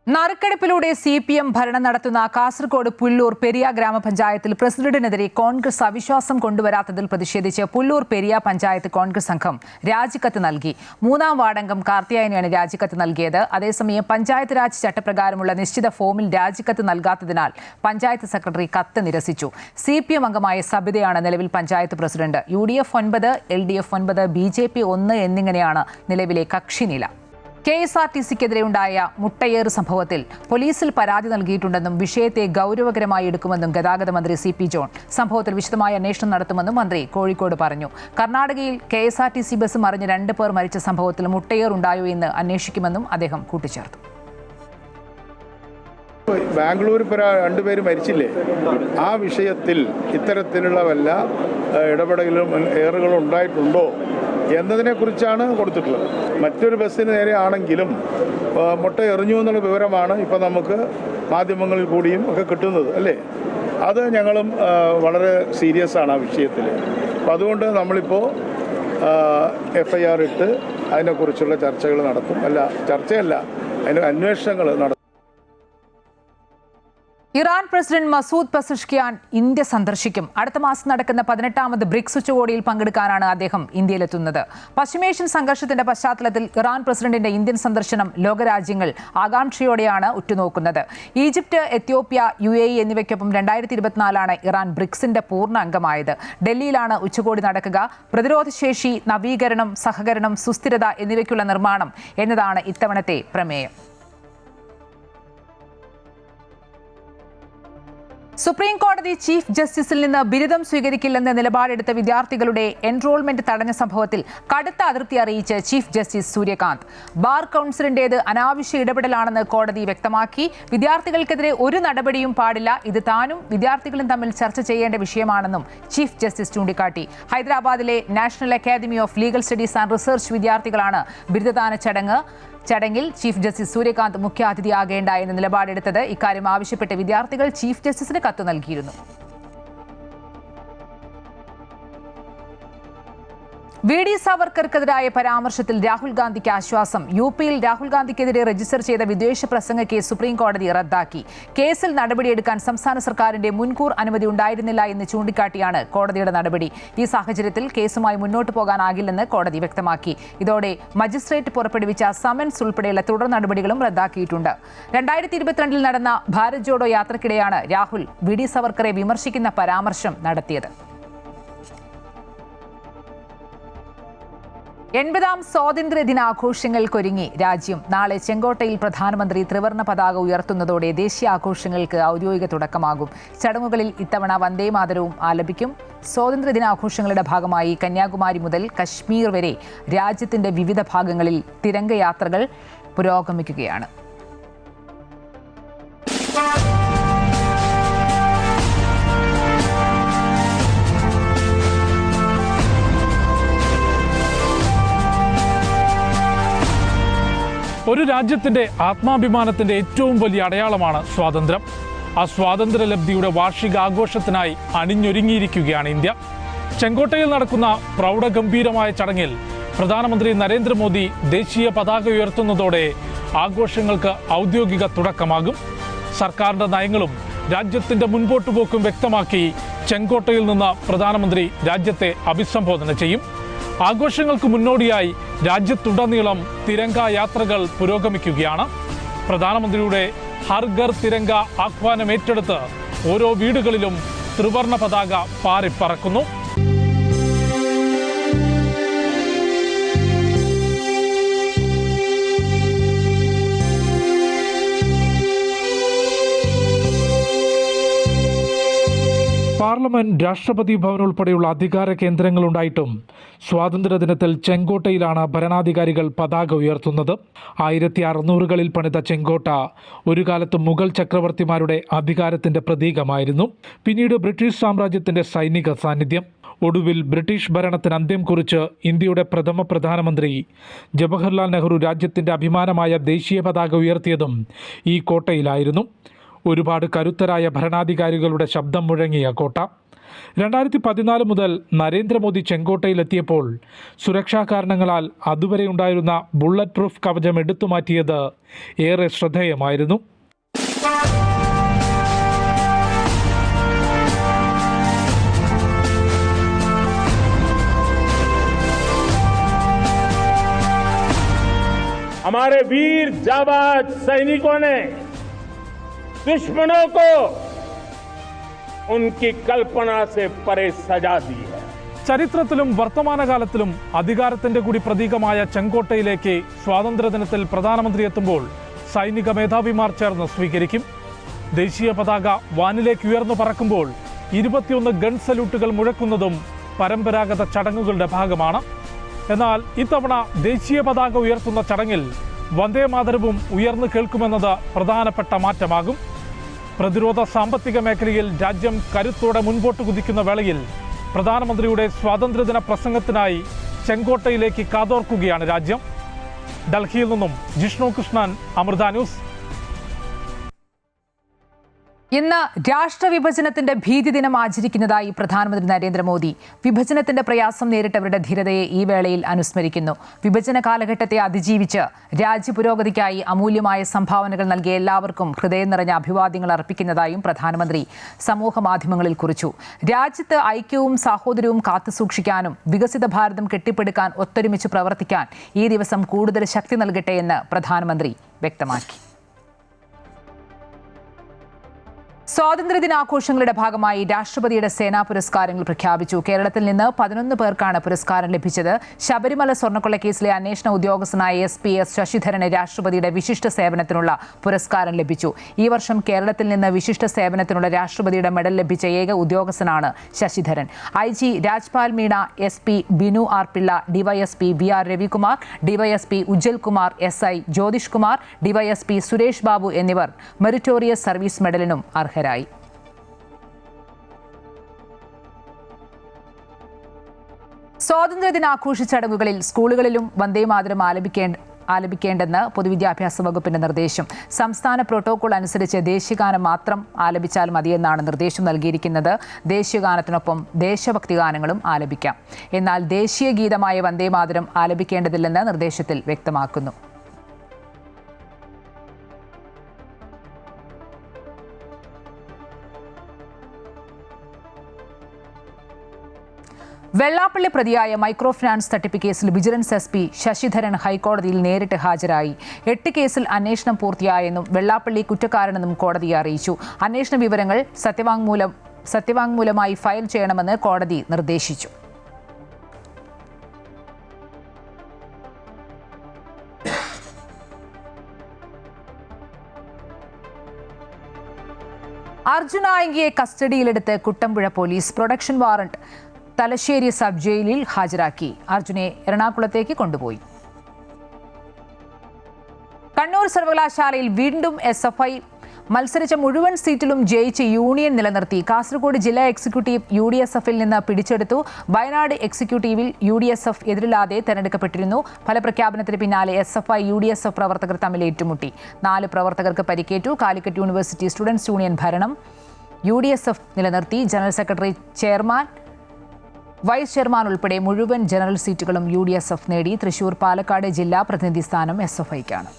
നറുക്കെടുപ്പിലൂടെ CPM ഭരണം നടത്തുന്ന കാസർഗോഡ് പുല്ലൂർ പെരിയ ഗ്രാമപഞ്ചായത്തിൽ പ്രസിഡന്റിനെതിരെ കോൺഗ്രസ് അവിശ്വാസം കൊണ്ടുവരാത്തതിൽ പ്രതിഷേധിച്ച് പുല്ലൂർ പെരിയ പഞ്ചായത്ത് കോൺഗ്രസ് സംഘം രാജിക്കത്ത് നൽകി. 3ാം വാർഡംഗം കാർത്തിയായനെയാണ് രാജിക്കത്ത് നൽകിയത്. അതേസമയം പഞ്ചായത്ത് രാജ് ചട്ടപ്രകാരമുള്ള നിശ്ചിത ഫോമിൽ രാജിക്കത്ത് നൽകാത്തതിനാൽ പഞ്ചായത്ത് സെക്രട്ടറി കത്ത് നിരസിച്ചു. CPM അംഗമായ സബിതയാണ് നിലവിൽ panchayat president. UDF 9, LDF 9, BJP 1 എന്നിങ്ങനെയാണ് നിലവിലെ കക്ഷിനില. KSRTCക്കെതിരെ ഉണ്ടായ മുട്ടയേറ് സംഭവത്തിൽ പോലീസിൽ പരാതി നൽകിയിട്ടുണ്ടെന്നും വിഷയത്തെ ഗൗരവകരമായി എടുക്കുമെന്നും ഗതാഗത മന്ത്രി CP ജോൺ. സംഭവത്തിൽ വിശദമായ അന്വേഷണം നടത്തുമെന്നും മന്ത്രി കോഴിക്കോട് പറഞ്ഞു. കർണാടകയിൽ KSRTC ബസ് മറിഞ്ഞ് 2 പേർ മരിച്ച സംഭവത്തിൽ മുട്ടയേർ ഉണ്ടായോ എന്ന് അന്വേഷിക്കുമെന്നും അദ്ദേഹം കൂട്ടിച്ചേർത്തു. ബാംഗ്ലൂർ 2 പേര് മരിച്ചില്ലേ, ആ വിഷയത്തിൽ ഇത്തരത്തിലുള്ള വല്ല ഇടപെടലും ഏറുകളും ഉണ്ടായിട്ടുണ്ടോ എന്നതിനെക്കുറിച്ചാണ് കൊടുത്തിട്ടുള്ളത്. മറ്റൊരു ബസ്സിന് നേരെ ആണെങ്കിലും മുട്ട എറിഞ്ഞു എന്നുള്ള വിവരമാണ് ഇപ്പോൾ നമുക്ക് മാധ്യമങ്ങളിൽ കൂടിയും ഒക്കെ കിട്ടുന്നത്, അല്ലേ? അത് ഞങ്ങളും വളരെ സീരിയസ് ആണ് ആ വിഷയത്തിൽ. അപ്പോൾ അതുകൊണ്ട് നമ്മളിപ്പോൾ FIR ഇട്ട് അതിനെക്കുറിച്ചുള്ള ചർച്ചകൾ നടത്തും. ചർച്ചയല്ല, അതിന് അന്വേഷണങ്ങൾ നടത്തും. Iran president Masoud Pezeshkian India സന്ദർശിക്കും. അടുത്ത മാസം നടക്കുന്ന 18ാമത് ബ്രിക്സ് ഉച്ചകോടിയിൽ പങ്കെടുക്കാനാണ് അദ്ദേഹം ഇന്ത്യയിലെത്തുന്നത്. പശ്ചിമേഷ്യൻ സംഘർഷത്തിന്റെ പശ്ചാത്തലത്തിൽ ഇറാൻ പ്രസിഡന്റിന്റെ ഇന്ത്യൻ സന്ദർശനം ലോകരാജ്യങ്ങൾ ആകാംക്ഷയോടെയാണ് ഉറ്റുനോക്കുന്നത്. ഈജിപ്ത്, എത്യോപ്യ, UAE എന്നിവയ്ക്കൊപ്പം 2024 ഇറാൻ ബ്രിക്സിന്റെ പൂർണ്ണ അംഗമായത്. ഡൽഹിയിലാണ് ഉച്ചകോടി നടക്കുക. പ്രതിരോധശേഷി, നവീകരണം, സഹകരണം, സുസ്ഥിരത എന്നിവയ്ക്കുള്ള നിർമ്മാണം എന്നതാണ് ഇത്തവണത്തെ പ്രമേയം. സുപ്രീം കോടതി ചീഫ് ജസ്റ്റിസിൽ നിന്ന് ബിരുദം സ്വീകരിക്കില്ലെന്ന് നിലപാടെടുത്ത വിദ്യാർത്ഥികളുടെ എൻറോൾമെന്റ് തടഞ്ഞ സംഭവത്തിൽ കടുത്ത അതൃപ്തി അറിയിച്ച് ചീഫ് ജസ്റ്റിസ് സൂര്യകാന്ത്. ബാർ കൗൺസിലിന്റേത് അനാവശ്യ ഇടപെടലാണെന്ന് കോടതി വ്യക്തമാക്കി. വിദ്യാർത്ഥികൾക്കെതിരെ ഒരു നടപടിയും പാടില്ല. ഇത് താനും വിദ്യാർത്ഥികളും തമ്മിൽ ചർച്ച ചെയ്യേണ്ട വിഷയമാണെന്നും ചീഫ് ജസ്റ്റിസ് ചൂണ്ടിക്കാട്ടി. ഹൈദരാബാദിലെ national academy of legal studies and research വിദ്യാർത്ഥികളാണ് ബിരുദദാന ചടങ്ങിൽ ചീഫ് ജസ്റ്റിസ് സൂര്യകാന്ത് മുഖ്യാതിഥിയാകേണ്ട എന്ന നിലപാടെടുത്തത്. ഇക്കാര്യം ആവശ്യപ്പെട്ട് വിദ്യാർത്ഥികൾ ചീഫ് ജസ്റ്റിസിന് കത്ത് നൽകിയിരുന്നു. VD സാവർക്കർക്കെതിരായ പരാമർശത്തിൽ രാഹുൽ ഗാന്ധിക്ക് ആശ്വാസം. UPയിൽ രാഹുൽ ഗാന്ധിക്കെതിരെ രജിസ്റ്റർ ചെയ്ത വിദ്വേഷ പ്രസംഗ കേസ് സുപ്രീം കോടതി റദ്ദാക്കി. കേസിൽ നടപടിയെടുക്കാൻ സംസ്ഥാന സർക്കാരിന്റെ മുൻകൂർ അനുമതി ഉണ്ടായിരുന്നില്ല എന്ന് ചൂണ്ടിക്കാട്ടിയാണ് കോടതിയുടെ നടപടി. ഈ സാഹചര്യത്തിൽ കേസുമായി മുന്നോട്ട് പോകാനാകില്ലെന്ന് കോടതി വ്യക്തമാക്കി. ഇതോടെ മജിസ്ട്രേറ്റ് പുറപ്പെടുവിച്ച സമൻസ് ഉൾപ്പെടെയുള്ള തുടർ നടപടികളും റദ്ദാക്കിയിട്ടുണ്ട്. 2022 നടന്ന ഭാരത് ജോഡോ യാത്രക്കിടെയാണ് രാഹുൽ VD സാവർക്കറെ വിമർശിക്കുന്ന പരാമർശം നടത്തിയത്. 80ാം സ്വാതന്ത്ര്യ ദിനാഘോഷങ്ങൾക്കൊരുങ്ങി രാജ്യം. നാളെ ചെങ്കോട്ടയിൽ പ്രധാനമന്ത്രി ത്രിവർണ്ണ പതാക ഉയർത്തുന്നതോടെ ദേശീയ ആഘോഷങ്ങൾക്ക് ഔദ്യോഗിക തുടക്കമാകും. ചടങ്ങുകളിൽ ഇത്തവണ വന്ദേ മാതരവും ആലപിക്കും. സ്വാതന്ത്ര്യ ദിനാഘോഷങ്ങളുടെ ഭാഗമായി കന്യാകുമാരി മുതൽ കശ്മീർ വരെ രാജ്യത്തിന്റെ വിവിധ ഭാഗങ്ങളിൽ തിരംഗയാത്രകൾ പുരോഗമിക്കുകയാണ്. ഒരു രാജ്യത്തിൻ്റെ ആത്മാഭിമാനത്തിൻ്റെ ഏറ്റവും വലിയ അടയാളമാണ് സ്വാതന്ത്ര്യം. ആ സ്വാതന്ത്ര്യലബ്ധിയുടെ വാർഷികാഘോഷത്തിനായി അണിഞ്ഞൊരുങ്ങിയിരിക്കുകയാണ് ഇന്ത്യ. ചെങ്കോട്ടയിൽ നടക്കുന്ന പ്രൗഢഗംഭീരമായ ചടങ്ങിൽ പ്രധാനമന്ത്രി നരേന്ദ്രമോദി ദേശീയ പതാക ഉയർത്തുന്നതോടെ ആഘോഷങ്ങൾക്ക് ഔദ്യോഗിക തുടക്കമാകും. സർക്കാരിൻ്റെ നയങ്ങളും രാജ്യത്തിൻ്റെ മുൻപോട്ടുപോക്കും വ്യക്തമാക്കി ചെങ്കോട്ടയിൽ നിന്ന് പ്രധാനമന്ത്രി രാജ്യത്തെ അഭിസംബോധന ചെയ്യും. ആഘോഷങ്ങൾക്ക് മുന്നോടിയായി രാജ്യത്തുടനീളം തിരംഗ യാത്രകൾ പുരോഗമിക്കുകയാണ്. പ്രധാനമന്ത്രിയുടെ ഹർ ഘർ തിരംഗ ആഹ്വാനം ഏറ്റെടുത്ത് ഓരോ വീടുകളിലും ത്രിവർണ്ണ പതാക പാറിപ്പറക്കുന്നു. പാർലമെന്റ്, രാഷ്ട്രപതി ഭവൻ ഉൾപ്പെടെയുള്ള അധികാര കേന്ദ്രങ്ങളുണ്ടായിട്ടും സ്വാതന്ത്ര്യദിനത്തിൽ ചെങ്കോട്ടയിലാണ് ഭരണാധികാരികൾ പതാക ഉയർത്തുന്നത്. 1600കളിൽ പണിത ചെങ്കോട്ട ഒരു കാലത്ത് മുഗൾ ചക്രവർത്തിമാരുടെ അധികാരത്തിന്റെ പ്രതീകമായിരുന്നു. പിന്നീട് ബ്രിട്ടീഷ് സാമ്രാജ്യത്തിന്റെ സൈനിക സാന്നിധ്യം. ഒടുവിൽ ബ്രിട്ടീഷ് ഭരണത്തിന് അന്ത്യം കുറിച്ച് ഇന്ത്യയുടെ പ്രഥമ പ്രധാനമന്ത്രി ജവഹർലാൽ നെഹ്റു രാജ്യത്തിന്റെ അഭിമാനമായ ദേശീയ പതാക ഉയർത്തിയതും ഈ കോട്ടയിലായിരുന്നു. ഒരുപാട് കരുത്തരായ ഭരണാധികാരികളുടെ ശബ്ദം മുഴങ്ങിയ കോട്ട. 2014 മുതൽ നരേന്ദ്രമോദി ചെങ്കോട്ടയിലെത്തിയപ്പോൾ സുരക്ഷാ കാരണങ്ങളാൽ അതുവരെ ഉണ്ടായിരുന്ന ബുള്ളറ്റ് പ്രൂഫ് കവചം എടുത്തുമാറ്റിയത് ഏറെ ശ്രദ്ധേയമായിരുന്നു. हमारे वीर जाबाज सैनिकों ने दुश्मनों को उनकी कल्पना से परे सजा दी है. ചരിത്രത്തിലും വർത്തമാനകാലത്തിലും അധികാരത്തിന്റെ കൂടി പ്രതീകമായ ചെങ്കോട്ടയിലേക്ക് സ്വാതന്ത്ര്യദിനത്തിൽ പ്രധാനമന്ത്രി എത്തുമ്പോൾ സൈനിക മേധാവിമാർ ചേർന്ന് സ്വീകരിക്കും. ദേശീയ പതാക വാനിലേക്ക് ഉയർന്നു പറക്കുമ്പോൾ 21 ഗൺ സല്യൂട്ടുകൾ മുഴക്കുന്നതും പരമ്പരാഗത ചടങ്ങുകളുടെ ഭാഗമാണ്. എന്നാൽ ഇത്തവണ ദേശീയ പതാക ഉയർത്തുന്ന ചടങ്ങിൽ വന്ദേ മാതരവും ഉയർന്നു കേൾക്കുമെന്നത് പ്രധാനപ്പെട്ട മാറ്റമാകും. പ്രതിരോധ സാമ്പത്തിക മേഖലയിൽ രാജ്യം കരുത്തോടെ മുൻപോട്ട് കുതിക്കുന്ന വേളയിൽ പ്രധാനമന്ത്രിയുടെ സ്വാതന്ത്ര്യദിന പ്രസംഗത്തിനായി ചെങ്കോട്ടയിലേക്ക് കാതോർക്കുകയാണ് രാജ്യം. ഡൽഹിയിൽ നിന്നും ജിഷ്ണു കൃഷ്ണൻ, അമൃത ന്യൂസ്. ഇന്ന് രാഷ്ട്രവിഭജനത്തിന്റെ ഭീതി ദിനം ആചരിക്കുന്നതായി പ്രധാനമന്ത്രി നരേന്ദ്രമോദി. വിഭജനത്തിന്റെ പ്രയാസം നേരിട്ടവരുടെ ധീരതയെ ഈ വേളയിൽ അനുസ്മരിക്കുന്നു. വിഭജന കാലഘട്ടത്തെ അതിജീവിച്ച് രാജ്യപുരോഗതിക്കായി അമൂല്യമായ സംഭാവനകൾ നൽകിയ എല്ലാവർക്കും ഹൃദയം നിറഞ്ഞ അഭിവാദ്യങ്ങൾ അർപ്പിക്കുന്നതായും പ്രധാനമന്ത്രി സമൂഹ മാധ്യമങ്ങളിൽ കുറിച്ചു. രാജ്യത്ത് ഐക്യവും സാഹോദര്യവും കാത്തുസൂക്ഷിക്കാനും വികസിത ഭാരതം കെട്ടിപ്പടുക്കാൻ ഒത്തൊരുമിച്ച് പ്രവർത്തിക്കാൻ ഈ ദിവസം കൂടുതൽ ശക്തി നൽകട്ടെ എന്ന് പ്രധാനമന്ത്രി വ്യക്തമാക്കി. സ്വാതന്ത്ര്യദിനാഘോഷങ്ങളുടെ ഭാഗമായി രാഷ്ട്രപതിയുടെ സേനാ പുരസ്കാരങ്ങൾ പ്രഖ്യാപിച്ചു. കേരളത്തിൽ നിന്ന് 11 പേർക്കാണ് പുരസ്കാരം ലഭിച്ചത്. ശബരിമല സ്വർണ്ണക്കൊള്ളക്കേസിലെ അന്വേഷണ ഉദ്യോഗസ്ഥനായ SP.S. ശശിധരന് രാഷ്ട്രപതിയുടെ വിശിഷ്ട സേവനത്തിനുള്ള പുരസ്കാരം ലഭിച്ചു. ഈ വർഷം കേരളത്തിൽ നിന്ന് വിശിഷ്ട സേവനത്തിനുള്ള രാഷ്ട്രപതിയുടെ മെഡൽ ലഭിച്ച ഏക ഉദ്യോഗസ്ഥനാണ് Sasidharan. IG Rajpal Meena, SP Binu R Pillai, DYSP VR Ravikumar, DYSP Ujjal Kumar, SI Jyothish Kumar, DYSP Suresh Babu എന്നിവർ മെറിറ്റോറിയസ് സർവീസ് മെഡലിനും അർഹരായി. സ്വാതന്ത്ര്യദിനാഘോഷ ചടങ്ങുകളിൽ സ്കൂളുകളിലും വന്ദേമാതരം ആലപിക്കേണ്ടെന്ന് പൊതുവിദ്യാഭ്യാസ വകുപ്പിന്റെ നിർദ്ദേശം. സംസ്ഥാന പ്രോട്ടോകോൾ അനുസരിച്ച് ദേശീയഗാനം മാത്രം ആലപിച്ചാൽ മതിയെന്നാണ് നിർദ്ദേശം നൽകിയിരിക്കുന്നത്. ദേശീയഗാനത്തിനൊപ്പം ദേശഭക്തി ഗാനങ്ങളും ആലപിക്കാം. എന്നാൽ ദേശീയ ഗീതമായ വന്ദേമാതരം ആലപിക്കേണ്ടതില്ലെന്ന് നിർദ്ദേശത്തിൽ വ്യക്തമാക്കുന്നു. വെള്ളാപ്പള്ളി പ്രതിയായ മൈക്രോ ഫിനാൻസ് തട്ടിപ്പ് കേസിൽ വിജിലൻസ് SP ശശിധരൻ ഹൈക്കോടതിയിൽ നേരിട്ട് ഹാജരായി. 8 കേസിൽ അന്വേഷണം പൂർത്തിയായെന്നും വെള്ളാപ്പള്ളി കുറ്റക്കാരനെന്നും കോടതിയെ അറിയിച്ചു. അന്വേഷണ വിവരങ്ങൾ സത്യവാങ്മൂലമായി ഫയൽ ചെയ്യണമെന്ന് കോടതി നിർദ്ദേശിച്ചു. അർജുൻ ആയങ്കിയെ കസ്റ്റഡിയിലെടുത്ത് Kuttampuzha police. Production warrant Thalassery sub ജയിലിൽ ഹാജരാക്കി. അർജുനെ എറണാകുളത്തേക്ക് കൊണ്ടുപോയി. കണ്ണൂർ സർവകലാശാലയിൽ വീണ്ടും SFI മത്സരിച്ച മുഴുവൻ സീറ്റിലും ജയിച്ച് യൂണിയൻ നിലനിർത്തി. കാസർഗോഡ് ജില്ലാ എക്സിക്യൂട്ടീവ് UDSFൽ നിന്ന് പിടിച്ചെടുത്തു. വയനാട് എക്സിക്യൂട്ടീവിൽ UDSF എതിരില്ലാതെ തെരഞ്ഞെടുക്കപ്പെട്ടിരുന്നു. ഫലപ്രഖ്യാപനത്തിന് പിന്നാലെ SFI UDSF പ്രവർത്തകർ തമ്മിൽ ഏറ്റുമുട്ടി. 4 പ്രവർത്തകർക്ക് പരിക്കേറ്റു. കാലിക്കറ്റ് യൂണിവേഴ്സിറ്റി സ്റ്റുഡൻസ് യൂണിയൻ ഭരണം UDSF നിലനിർത്തി. General secretary, chairman, vice chairman ഉൾപ്പെടെ മുഴുവൻ ജനറൽ സീറ്റുകളും UDSF നേടി. തൃശൂർ, പാലക്കാട് ജില്ലാ പ്രതിനിധി സ്ഥാനം SFIക്കാണ്.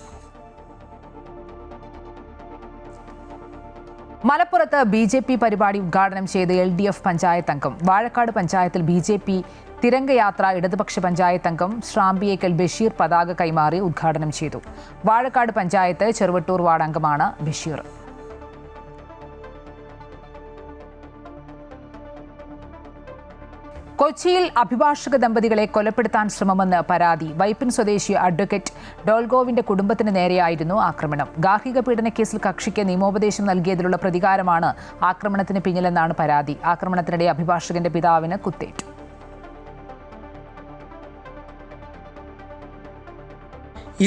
മലപ്പുറത്ത് BJP പരിപാടി ഉദ്ഘാടനം ചെയ്ത് LDF പഞ്ചായത്ത് അംഗം. വാഴക്കാട് പഞ്ചായത്തിൽ BJP തിരംഗയാത്ര ഇടതുപക്ഷ പഞ്ചായത്ത് അംഗം ശ്രാമ്പിയേക്കൽ ബഷീർ പതാക കൈമാറി ഉദ്ഘാടനം ചെയ്തു. വാഴക്കാട് പഞ്ചായത്ത് ചെറുവട്ടൂർ വാർഡ് അംഗമാണ് ബഷീർ. കൊച്ചിയിൽ അഭിഭാഷക ദമ്പതികളെ കൊലപ്പെടുത്താൻ ശ്രമമെന്ന് പരാതി. വൈപ്പിൻ സ്വദേശി അഡ്വക്കേറ്റ് ഡോൾഗോവിന്റെ കുടുംബത്തിന് നേരെയായിരുന്നു ആക്രമണം. ഗാർഹിക പീഡന കേസിൽ കക്ഷിക്ക് നിയമോപദേശം നൽകിയതിലുള്ള പ്രതികാരമാണ് ആക്രമണത്തിന് പിന്നിലെന്നാണ് പരാതി. ആക്രമണത്തിനിടെ അഭിഭാഷകന്റെ പിതാവിന് കുത്തേറ്റു.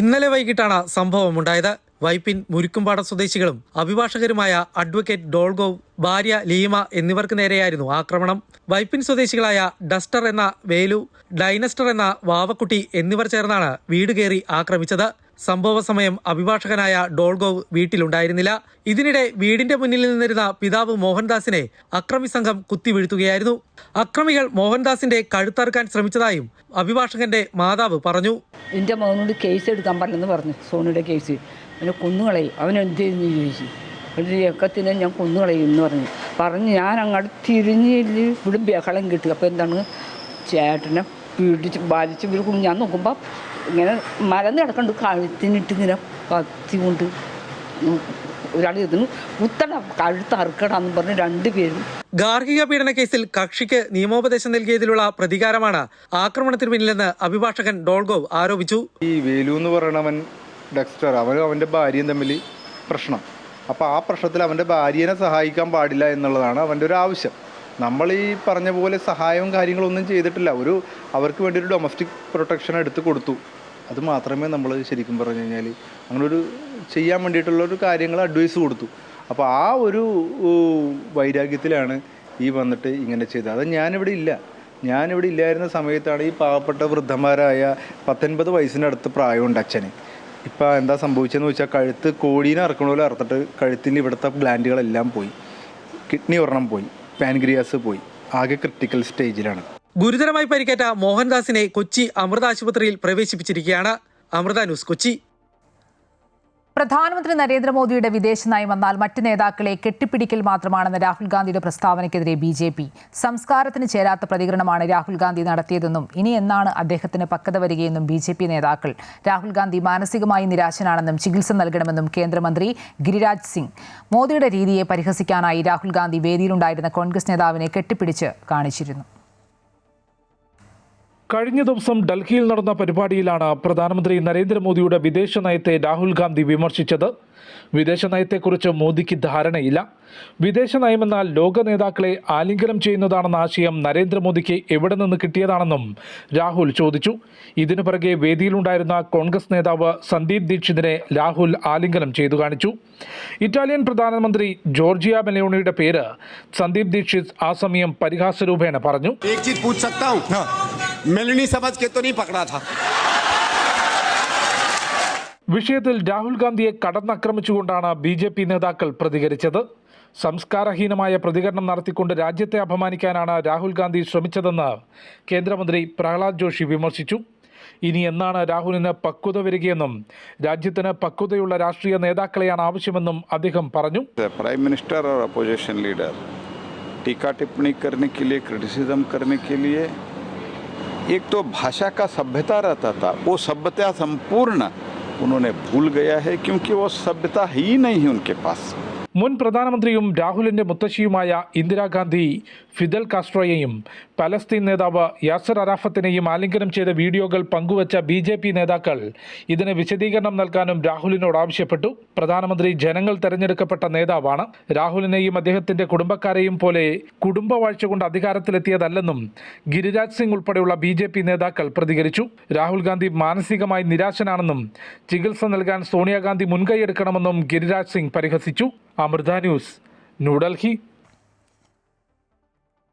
ഇന്നലെ വൈകിട്ടാണ് സംഭവമുണ്ടായത്. വൈപ്പിൻ മുരിക്കുംപാടം സ്വദേശികളും അഭിഭാഷകരുമായ അഡ്വക്കേറ്റ് ഡോൾഗോവ്, ഭാര്യ ലീമ എന്നിവർക്ക് നേരെയായിരുന്നു ആക്രമണം. വൈപ്പിൻ സ്വദേശികളായ ഡസ്റ്റർ എന്ന വേലു, ഡൈനസ്റ്റർ എന്ന വാവക്കുട്ടി എന്നിവർ ചേർന്നാണ് വീട് കയറി ആക്രമിച്ചത്. സംഭവ സമയം അഭിഭാഷകനായ ഡോൾഗോവ് വീട്ടിലുണ്ടായിരുന്നില്ല. ഇതിനിടെ വീടിന്റെ മുന്നിൽ നിന്നിരുന്ന പിതാവ് മോഹൻദാസിനെ അക്രമി സംഘം കുത്തിവീഴ്ത്തുകയായിരുന്നു. അക്രമികൾ മോഹൻദാസിന്റെ കഴുത്തറുക്കാൻ ശ്രമിച്ചതായും അഭിഭാഷകന്റെ മാതാവ് പറഞ്ഞു. എൻ്റെ മകനോട് കേസ് എടുക്കാൻ പറഞ്ഞെന്ന് പറഞ്ഞു. സോണിയുടെ കേസ് അവനെ കൊന്നുകളയും, അവൻ എന്ത് ചെയ്യുന്നു ചോദിച്ചു. ഒരു ഏക്കത്തിനെ ഞാൻ കൊന്നുകളയും എന്ന് പറഞ്ഞ് ഞാൻ അങ്ങോട്ട് തിരിഞ്ഞില്ല. ഇവിടെ ബഹളം കിട്ടുക. അപ്പോൾ എന്താണ്, ചേട്ടനെ പീഡിച്ച് ബാധിച്ച് ഇവർ കൊണ്ട് ഞാൻ നോക്കുമ്പോൾ ഇങ്ങനെ മരന്ന് കിടക്കണ്ട്, കഴുത്തിനിട്ട് ഇങ്ങനെ കത്തി കൊണ്ട് ഒരാൾ ഇതിന് കുത്തട കഴുത്ത് അറുക്കടാന്ന് പറഞ്ഞ് രണ്ടുപേരും. ഗാർഹിക പീഡന കേസിൽ കക്ഷിക്ക് നിയമോപദേശം നൽകിയതിലുള്ള പ്രതികാരമാണ് ആക്രമണത്തിന് പിന്നിലെന്ന് അഭിഭാഷകൻ ഡോൾഗോവ് ആരോപിച്ചു. ഈ വേലു എന്ന് പറയണവൻ ഡെക്സ്റ്റർ, അവനും അവൻ്റെ ഭാര്യയും തമ്മിൽ പ്രശ്നം. അപ്പോൾ ആ പ്രശ്നത്തിൽ അവൻ്റെ ഭാര്യനെ സഹായിക്കാൻ പാടില്ല എന്നുള്ളതാണ് അവൻ്റെ ഒരു ആവശ്യം. നമ്മൾ ഈ പറഞ്ഞ പോലെ സഹായവും കാര്യങ്ങളൊന്നും ചെയ്തിട്ടില്ല. അവർക്ക് വേണ്ടി ഒരു ഡൊമസ്റ്റിക് പ്രൊട്ടക്ഷൻ എടുത്ത് കൊടുത്തു. അത് മാത്രമേ നമ്മൾ ശരിക്കും പറഞ്ഞു കഴിഞ്ഞാൽ അങ്ങനെ ഒരു ചെയ്യാൻ വേണ്ടിയിട്ടുള്ളൊരു കാര്യങ്ങൾ അഡ്വൈസ് കൊടുത്തു. അപ്പോൾ ആ ഒരു വൈരാഗ്യത്തിലാണ് ഈ വന്നിട്ട് ഇങ്ങനെ ചെയ്തത്. അത് ഞാനിവിടെ ഇല്ലായിരുന്ന സമയത്താണ് ഈ പാവപ്പെട്ട വൃദ്ധന്മാരായ 19 വയസ്സിനടുത്ത് പ്രായമുണ്ട് അച്ഛന്. ഇപ്പം എന്താ സംഭവിച്ചതെന്ന് വെച്ചാൽ കഴുത്ത് കോഴീനെ അറക്കണ പോലെ അറുത്തിട്ട് കഴുത്തിൻ്റെ ഇവിടുത്തെ ഗ്ലാൻഡുകളെല്ലാം പോയി, കിഡ്നി ഒരെണ്ണം പോയി, പാൻക്രിയാസ് പോയി, ആകെ ക്രിട്ടിക്കൽ സ്റ്റേജിലാണ്. ഗുരുതരമായി പരിക്കേറ്റ മോഹൻദാസിനെ കൊച്ചി അമൃത ആശുപത്രിയിൽ പ്രവേശിപ്പിച്ചിരിക്കുകയാണ്. അമൃത ന്യൂസ്, കൊച്ചി. പ്രധാനമന്ത്രി നരേന്ദ്രമോദിയുടെ വിദേശ നയം വന്നാൽ മറ്റ് നേതാക്കളെ കെട്ടിപ്പിടിക്കൽ മാത്രമാണെന്ന രാഹുൽ ഗാന്ധിയുടെ പ്രസ്താവനയ്ക്കെതിരെ BJP. സംസ്കാരത്തിന് ചേരാത്ത പ്രതികരണമാണ് രാഹുൽ ഗാന്ധി നടത്തിയതെന്നും ഇനി എന്നാണ് അദ്ദേഹത്തിന് പക്വത വരികയെന്നും BJP നേതാക്കൾ. രാഹുൽ ഗാന്ധി മാനസികമായി നിരാശനാണെന്നും ചികിത്സ നൽകണമെന്നും കേന്ദ്രമന്ത്രി ഗിരിരാജ് സിംഗ്. മോദിയുടെ രീതിയെ പരിഹസിക്കാനായി രാഹുൽ ഗാന്ധി വേദിയിലുണ്ടായിരുന്ന കോൺഗ്രസ് നേതാവിനെ കെട്ടിപ്പിടിച്ച് കാണിച്ചിരുന്നു. കഴിഞ്ഞ ദിവസം ഡൽഹിയിൽ നടന്ന പരിപാടിയിലാണ് പ്രധാനമന്ത്രി നരേന്ദ്രമോദിയുടെ വിദേശ നയത്തെ രാഹുൽ ഗാന്ധി വിമർശിച്ചത്. വിദേശ നയത്തെക്കുറിച്ച് മോദിക്ക് ധാരണയില്ല. വിദേശ നയമെന്നാൽ ലോക നേതാക്കളെ ആലിംഗനം ചെയ്യുന്നതാണെന്ന ആശയം നരേന്ദ്രമോദിക്ക് എവിടെ നിന്ന് കിട്ടിയതാണെന്നും രാഹുൽ ചോദിച്ചു. ഇതിനു പിറകെ വേദിയിലുണ്ടായിരുന്ന കോൺഗ്രസ് നേതാവ് സന്ദീപ് ദീക്ഷിതിനെ രാഹുൽ ആലിംഗനം ചെയ്തു കാണിച്ചു. ഇറ്റാലിയൻ പ്രധാനമന്ത്രി ജോർജിയ മെലോണിയുടെ പേര് സന്ദീപ് ദീക്ഷിത് ആ സമയം പരിഹാസരൂപേണ പറഞ്ഞു. വിഷയത്തിൽ രാഹുൽ ഗാന്ധിയെ കടന്നാക്രമിച്ചുകൊണ്ടാണ് BJP നേതാക്കൾ പ്രതികരിച്ചത്. സംസ്കാരഹീനമായ പ്രതികരണം നടത്തിക്കൊണ്ട് രാജ്യത്തെ അപമാനിക്കാനാണ് രാഹുൽ ഗാന്ധി ശ്രമിച്ചതെന്ന് കേന്ദ്രമന്ത്രി പ്രഹ്ലാദ് ജോഷി വിമർശിച്ചു. ഇനി എന്നാണ് രാഹുലിന് പക്വത വരികയെന്നും രാജ്യത്തിന് പക്വതയുള്ള രാഷ്ട്രീയ നേതാക്കളെയാണ് ആവശ്യമെന്നും അദ്ദേഹം പറഞ്ഞു. प्राइम मिनिस्टर और अपोजिशन लीडर टीका टिप्पणी करने के लिए, क्रिटिसिज्म करने के लिए एक तो भाषा का सभ्यता रहता था, वो सभ्यता संपूर्ण उन्होंने भूल गया है क्योंकि वो सभ्यता ही नहीं है उनके पास. മുൻ പ്രധാനമന്ത്രിയും രാഹുലിന്റെ മുത്തശ്ശിയുമായ ഇന്ദിരാഗാന്ധി ഫിദൽ കാസ്ട്രോയെയും പലസ്തീൻ നേതാവ് യാസർ അറാഫത്തിനെയും ആലിംഗനം ചെയ്ത വീഡിയോകൾ പങ്കുവച്ച BJP നേതാക്കൾ ഇതിന് വിശദീകരണം നൽകാനും രാഹുലിനോട് ആവശ്യപ്പെട്ടു. പ്രധാനമന്ത്രി ജനങ്ങൾ തെരഞ്ഞെടുക്കപ്പെട്ട നേതാവാണ്. രാഹുലിനെയും അദ്ദേഹത്തിന്റെ കുടുംബക്കാരെയും പോലെ കുടുംബവാഴ്ച കൊണ്ട് അധികാരത്തിലെത്തിയതല്ലെന്നും ഗിരിരാജ് സിംഗ് ഉൾപ്പെടെയുള്ള BJP നേതാക്കൾ പ്രതികരിച്ചു. രാഹുൽ ഗാന്ധി മാനസികമായി നിരാശനാണെന്നും ചികിത്സ നൽകാൻ സോണിയാഗാന്ധി മുൻകൈയെടുക്കണമെന്നും ഗിരിരാജ് സിംഗ് പരിഹസിച്ചു. Amrita news, New Delhi.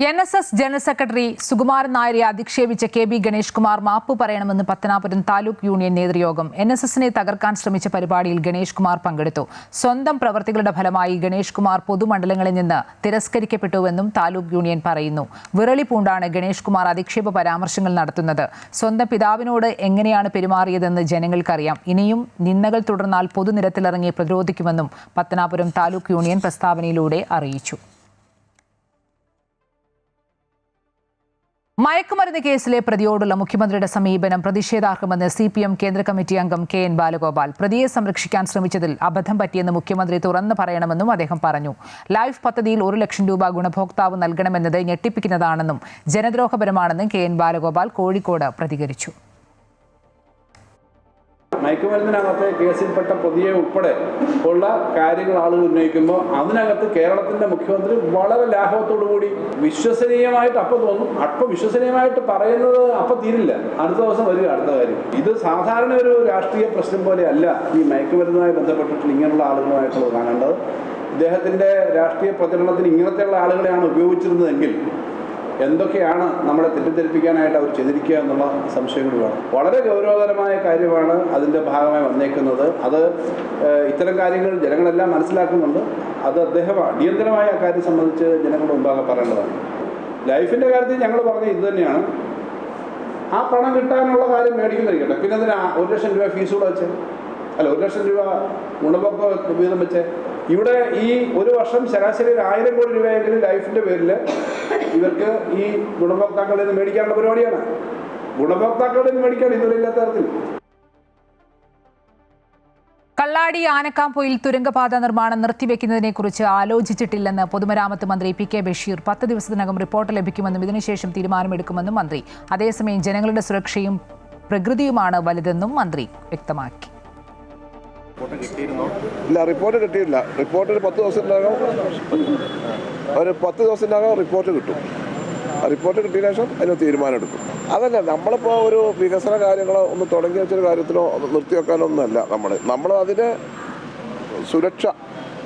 NSS general secretary Sukumaran നായരെ അധിക്ഷേപിച്ച KB ഗണേഷ് കുമാർ മാപ്പ് പറയണമെന്ന് പത്തനാപുരം താലൂക്ക് യൂണിയൻ നേതൃയോഗം. NSSനെ തകർക്കാൻ ശ്രമിച്ച പരിപാടിയിൽ ഗണേഷ് കുമാർ പങ്കെടുത്തു. സ്വന്തം പ്രവർത്തികളുടെ ഫലമായി ഗണേഷ് കുമാർ പൊതുമണ്ഡലങ്ങളിൽ നിന്ന് തിരസ്കരിക്കപ്പെട്ടുവെന്നും താലൂക്ക് യൂണിയൻ പറയുന്നു. വിറളി പൂണ്ടാണ് ഗണേഷ് കുമാർ അധിക്ഷേപ പരാമർശങ്ങൾ നടത്തുന്നത്. സ്വന്തം പിതാവിനോട് എങ്ങനെയാണ് പെരുമാറിയതെന്ന് ജനങ്ങൾക്കറിയാം. ഇനിയും നിന്ദകൾ തുടർന്നാൽ പൊതുനിരത്തിലിറങ്ങി പ്രതിരോധിക്കുമെന്നും പത്തനാപുരം താലൂക്ക് യൂണിയൻ പ്രസ്താവനയിലൂടെ അറിയിച്ചു. മയക്കുമരുന്ന് കേസിലെ പ്രതിയോടുള്ള മുഖ്യമന്ത്രിയുടെ സമീപനം പ്രതിഷേധാർഹമെന്ന് CPM കേന്ദ്ര കമ്മിറ്റി അംഗം KN ബാലഗോപാൽ. പ്രതിയെ സംരക്ഷിക്കാൻ ശ്രമിച്ചതിൽ അബദ്ധം പറ്റിയെന്ന് മുഖ്യമന്ത്രി തുറന്നു പറയണമെന്നും അദ്ദേഹം പറഞ്ഞു. ലൈഫ് പദ്ധതിയിൽ 1 ലക്ഷം രൂപ ഗുണഭോക്താവ് നൽകണമെന്നത് ഞെട്ടിപ്പിക്കുന്നതാണെന്നും ജനദ്രോഹപരമാണെന്നും KN ബാലഗോപാൽ കോഴിക്കോട് പ്രതികരിച്ചു. മയക്കുമരുന്നിനകത്തെ കേസിൽപ്പെട്ട പ്രതിയെ ഉൾപ്പെടെ ഉള്ള കാര്യങ്ങൾ ആളുകൾ ഉന്നയിക്കുമ്പോൾ അതിനകത്ത് കേരളത്തിൻ്റെ മുഖ്യമന്ത്രി വളരെ ലാഘവത്തോടുകൂടി വിശ്വസനീയമായിട്ട് അപ്പം തോന്നും, അപ്പം വിശ്വസനീയമായിട്ട് പറയുന്നത് അപ്പം തീരില്ല, അടുത്ത ദിവസം വരിക അടുത്ത കാര്യം. ഇത് സാധാരണ ഒരു രാഷ്ട്രീയ പ്രശ്നം പോലെയല്ല ഈ മയക്കുമരുന്നുമായി ബന്ധപ്പെട്ടിട്ടുള്ള ഇങ്ങനെയുള്ള ആളുകളുമായിട്ടുള്ളത് കാണേണ്ടത്. ഇദ്ദേഹത്തിൻ്റെ രാഷ്ട്രീയ പ്രചരണത്തിന് ഇങ്ങനത്തെയുള്ള ആളുകളെയാണ് ഉപയോഗിച്ചിരുന്നതെങ്കിൽ എന്തൊക്കെയാണ് നമ്മളെ തെറ്റിദ്ധരിപ്പിക്കാനായിട്ട് അവർ ചെയ്തിരിക്കുക എന്നുള്ള സംശയം കൂടി വേണം. വളരെ ഗൗരവതരമായ കാര്യമാണ് അതിൻ്റെ ഭാഗമായി വന്നേക്കുന്നത്. അത് ഇത്തരം കാര്യങ്ങൾ ജനങ്ങളെല്ലാം മനസ്സിലാക്കുന്നുണ്ട്. അത് അദ്ദേഹം അടിയന്തരമായ ആ കാര്യം സംബന്ധിച്ച് ജനങ്ങളുടെ മുമ്പാകെ പറയേണ്ടതാണ്. ലൈഫിൻ്റെ കാര്യത്തിൽ ഞങ്ങൾ പറഞ്ഞ ഇത് തന്നെയാണ്. ആ പണം കിട്ടാനുള്ള കാര്യം മേടിക്കുന്നിരിക്കട്ടെ, പിന്നെ അതിന് 1 ലക്ഷം രൂപ ഫീസ് കൂടെ വെച്ച്, അല്ല 1 ലക്ഷം രൂപ ഗുണഭോക്തൃ വീതം വെച്ച് ഇവിടെ ഈ ഒരു വർഷം ശരാശരി 1000 കോടി രൂപയെങ്കിലും ലൈഫിൻ്റെ പേരിൽ ഇവർക്ക് ഈ ഗുണഭോക്താക്കളിൽ നിന്ന് മേടിക്കാനുള്ള പരിപാടിയാണ്. ഗുണഭോക്താക്കളിൽ നിന്ന് മേടിക്കാൻ ഇതുവരെ ഇല്ലാത്ത തരത്തിൽ. കള്ളാടി ആനക്കാംപൊയിൽ തുരങ്കപാത നിർമ്മാണം നിർത്തിവെക്കുന്നതിനെക്കുറിച്ച് ആലോചിച്ചിട്ടില്ലെന്ന് പൊതുമരാമത്ത് മന്ത്രി PK ബഷീർ. 10 ദിവസത്തിനകം റിപ്പോർട്ട് ലഭിക്കുമെന്നും ഇതിനുശേഷം തീരുമാനമെടുക്കുമെന്നും മന്ത്രി. അതേസമയം ജനങ്ങളുടെ സുരക്ഷയും പ്രകൃതിയുമാണ് വലുതെന്നും മന്ത്രി വ്യക്തമാക്കി. ഇല്ല, റിപ്പോർട്ട് കിട്ടിയില്ല. റിപ്പോർട്ട് ഒരു 10 ദിവസത്തിനകം റിപ്പോർട്ട് കിട്ടും. റിപ്പോർട്ട് കിട്ടിയ ശേഷം അതിന് തീരുമാനം എടുക്കും. അതല്ല, നമ്മളിപ്പോൾ ഒരു വികസന കാര്യങ്ങളോ ഒന്ന് തുടങ്ങി വെച്ചൊരു കാര്യത്തിനോ നിർത്തിവെക്കാനൊന്നുമല്ല. നമ്മൾ അതിൻ്റെ സുരക്ഷ,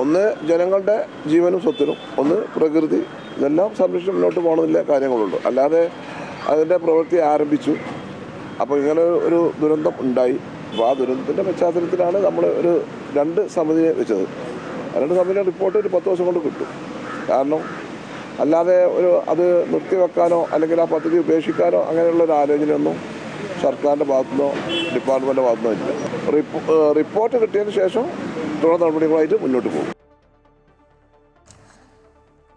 ഒന്ന് ജനങ്ങളുടെ ജീവനും സ്വത്തിനും, ഒന്ന് പ്രകൃതി, ഇതെല്ലാം സംരക്ഷിച്ച് മുന്നോട്ട് പോകണമെന്നില്ല കാര്യങ്ങളുണ്ട്. അല്ലാതെ അതിൻ്റെ പ്രവൃത്തി ആരംഭിച്ചു, അപ്പോൾ ഇങ്ങനെ ഒരു ദുരന്തം ഉണ്ടായി. അപ്പോൾ ആ ദുരന്തത്തിൻ്റെ പശ്ചാത്തലത്തിലാണ് നമ്മൾ ഒരു 2 സമിതിയെ വെച്ചത്. 2 സമിതിയുടെ റിപ്പോർട്ട് ഒരു 10 ദിവസം കൊണ്ട് കിട്ടും. കാരണം അല്ലാതെ അത് നിർത്തിവെക്കാനോ അല്ലെങ്കിൽ ആ പദ്ധതി ഉപേക്ഷിക്കാനോ അങ്ങനെയുള്ളൊരു ആലോചനയൊന്നും സർക്കാരിൻ്റെ ഭാഗത്തുനിന്നോ ഡിപ്പാർട്ട്മെൻറ്റിൻ്റെ ഭാഗത്തുനിന്നോ ഇല്ല. റിപ്പോർട്ട് കിട്ടിയതിന് ശേഷം തുടർ നടപടികളായിട്ട് മുന്നോട്ട് പോകും.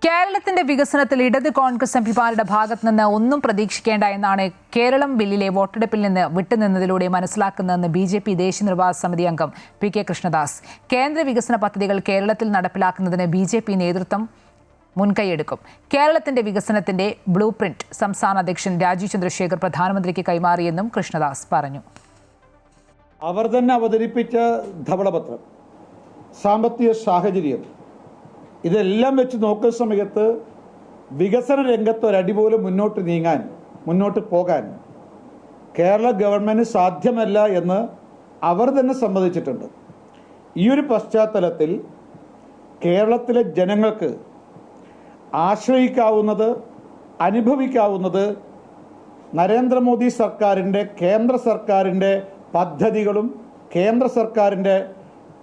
കേരളത്തിന്റെ വികസനത്തിൽ ഇടത് കോൺഗ്രസ് എംപിമാരുടെ ഭാഗത്ത് നിന്ന് ഒന്നും പ്രതീക്ഷിക്കേണ്ട എന്നാണ് കേരളം ബില്ലിലെ വോട്ടെടുപ്പിൽ നിന്ന് വിട്ടുനിന്നതിലൂടെ മനസ്സിലാക്കുന്നതെന്ന് BJP ദേശീയ നിർവാഹക സമിതി അംഗം PK കൃഷ്ണദാസ്. കേന്ദ്ര വികസന പദ്ധതികൾ കേരളത്തിൽ നടപ്പിലാക്കുന്നതിന് BJP നേതൃത്വം മുൻകൈയെടുക്കും. കേരളത്തിന്റെ വികസനത്തിന്റെ ബ്ലൂ പ്രിന്റ് സംസ്ഥാന അധ്യക്ഷൻ രാജീവ് ചന്ദ്രശേഖർ പ്രധാനമന്ത്രിക്ക് കൈമാറിയെന്നും കൃഷ്ണദാസ് പറഞ്ഞു. അവർ തന്നെ അവതരിപ്പിച്ച ധവളപത്രം, സാമ്പത്തിക സാഹചര്യം, ഇതെല്ലാം വെച്ച് നോക്കുന്ന സമയത്ത് വികസന രംഗത്ത് ഒരടി പോലും മുന്നോട്ട് പോകാൻ കേരള ഗവൺമെൻറ് സാധ്യമല്ല എന്ന് അവർ തന്നെ സമ്മതിച്ചിട്ടുണ്ട്. ഈ ഒരു പശ്ചാത്തലത്തിൽ കേരളത്തിലെ ജനങ്ങൾക്ക് ആശ്രയിക്കാവുന്നത്, അനുഭവിക്കാവുന്നത് നരേന്ദ്രമോദി സർക്കാരിൻ്റെ, കേന്ദ്ര സർക്കാരിൻ്റെ പദ്ധതികളും കേന്ദ്ര സർക്കാരിൻ്റെ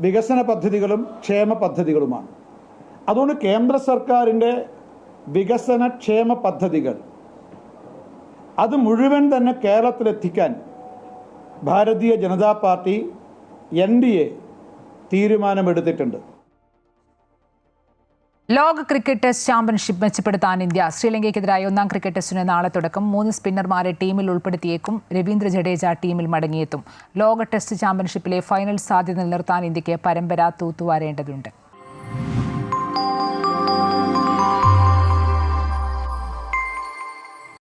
വികസന പദ്ധതികളും ക്ഷേമ പദ്ധതികളുമാണ്. അതുകൊണ്ട് കേന്ദ്ര സർക്കാരിൻ്റെ വികസന ക്ഷേമ പദ്ധതികൾ അത് മുഴുവൻ തന്നെ കേരളത്തിലെത്തിക്കാൻ ഭാരതീയ ജനതാ പാർട്ടി NDA തീരുമാനമെടുത്തിട്ടുണ്ട്. ലോക ക്രിക്കറ്റ് ടെസ്റ്റ് ചാമ്പ്യൻഷിപ്പ് മെച്ചപ്പെടുത്താൻ ഇന്ത്യ. ശ്രീലങ്കയ്ക്കെതിരായ 1ാം ക്രിക്കറ്റ് ടെസ്റ്റിന് നാളെ തുടക്കം. 3 സ്പിന്നർമാരെ ടീമിൽ ഉൾപ്പെടുത്തിയേക്കും. രവീന്ദ്ര ജഡേജ ടീമിൽ മടങ്ങിയെത്തും. ലോക ടെസ്റ്റ് ചാമ്പ്യൻഷിപ്പിലെ ഫൈനൽ സാധ്യത നിലനിർത്താൻ ഇന്ത്യക്ക് പരമ്പര തൂത്തുവാരേണ്ടതുണ്ട്.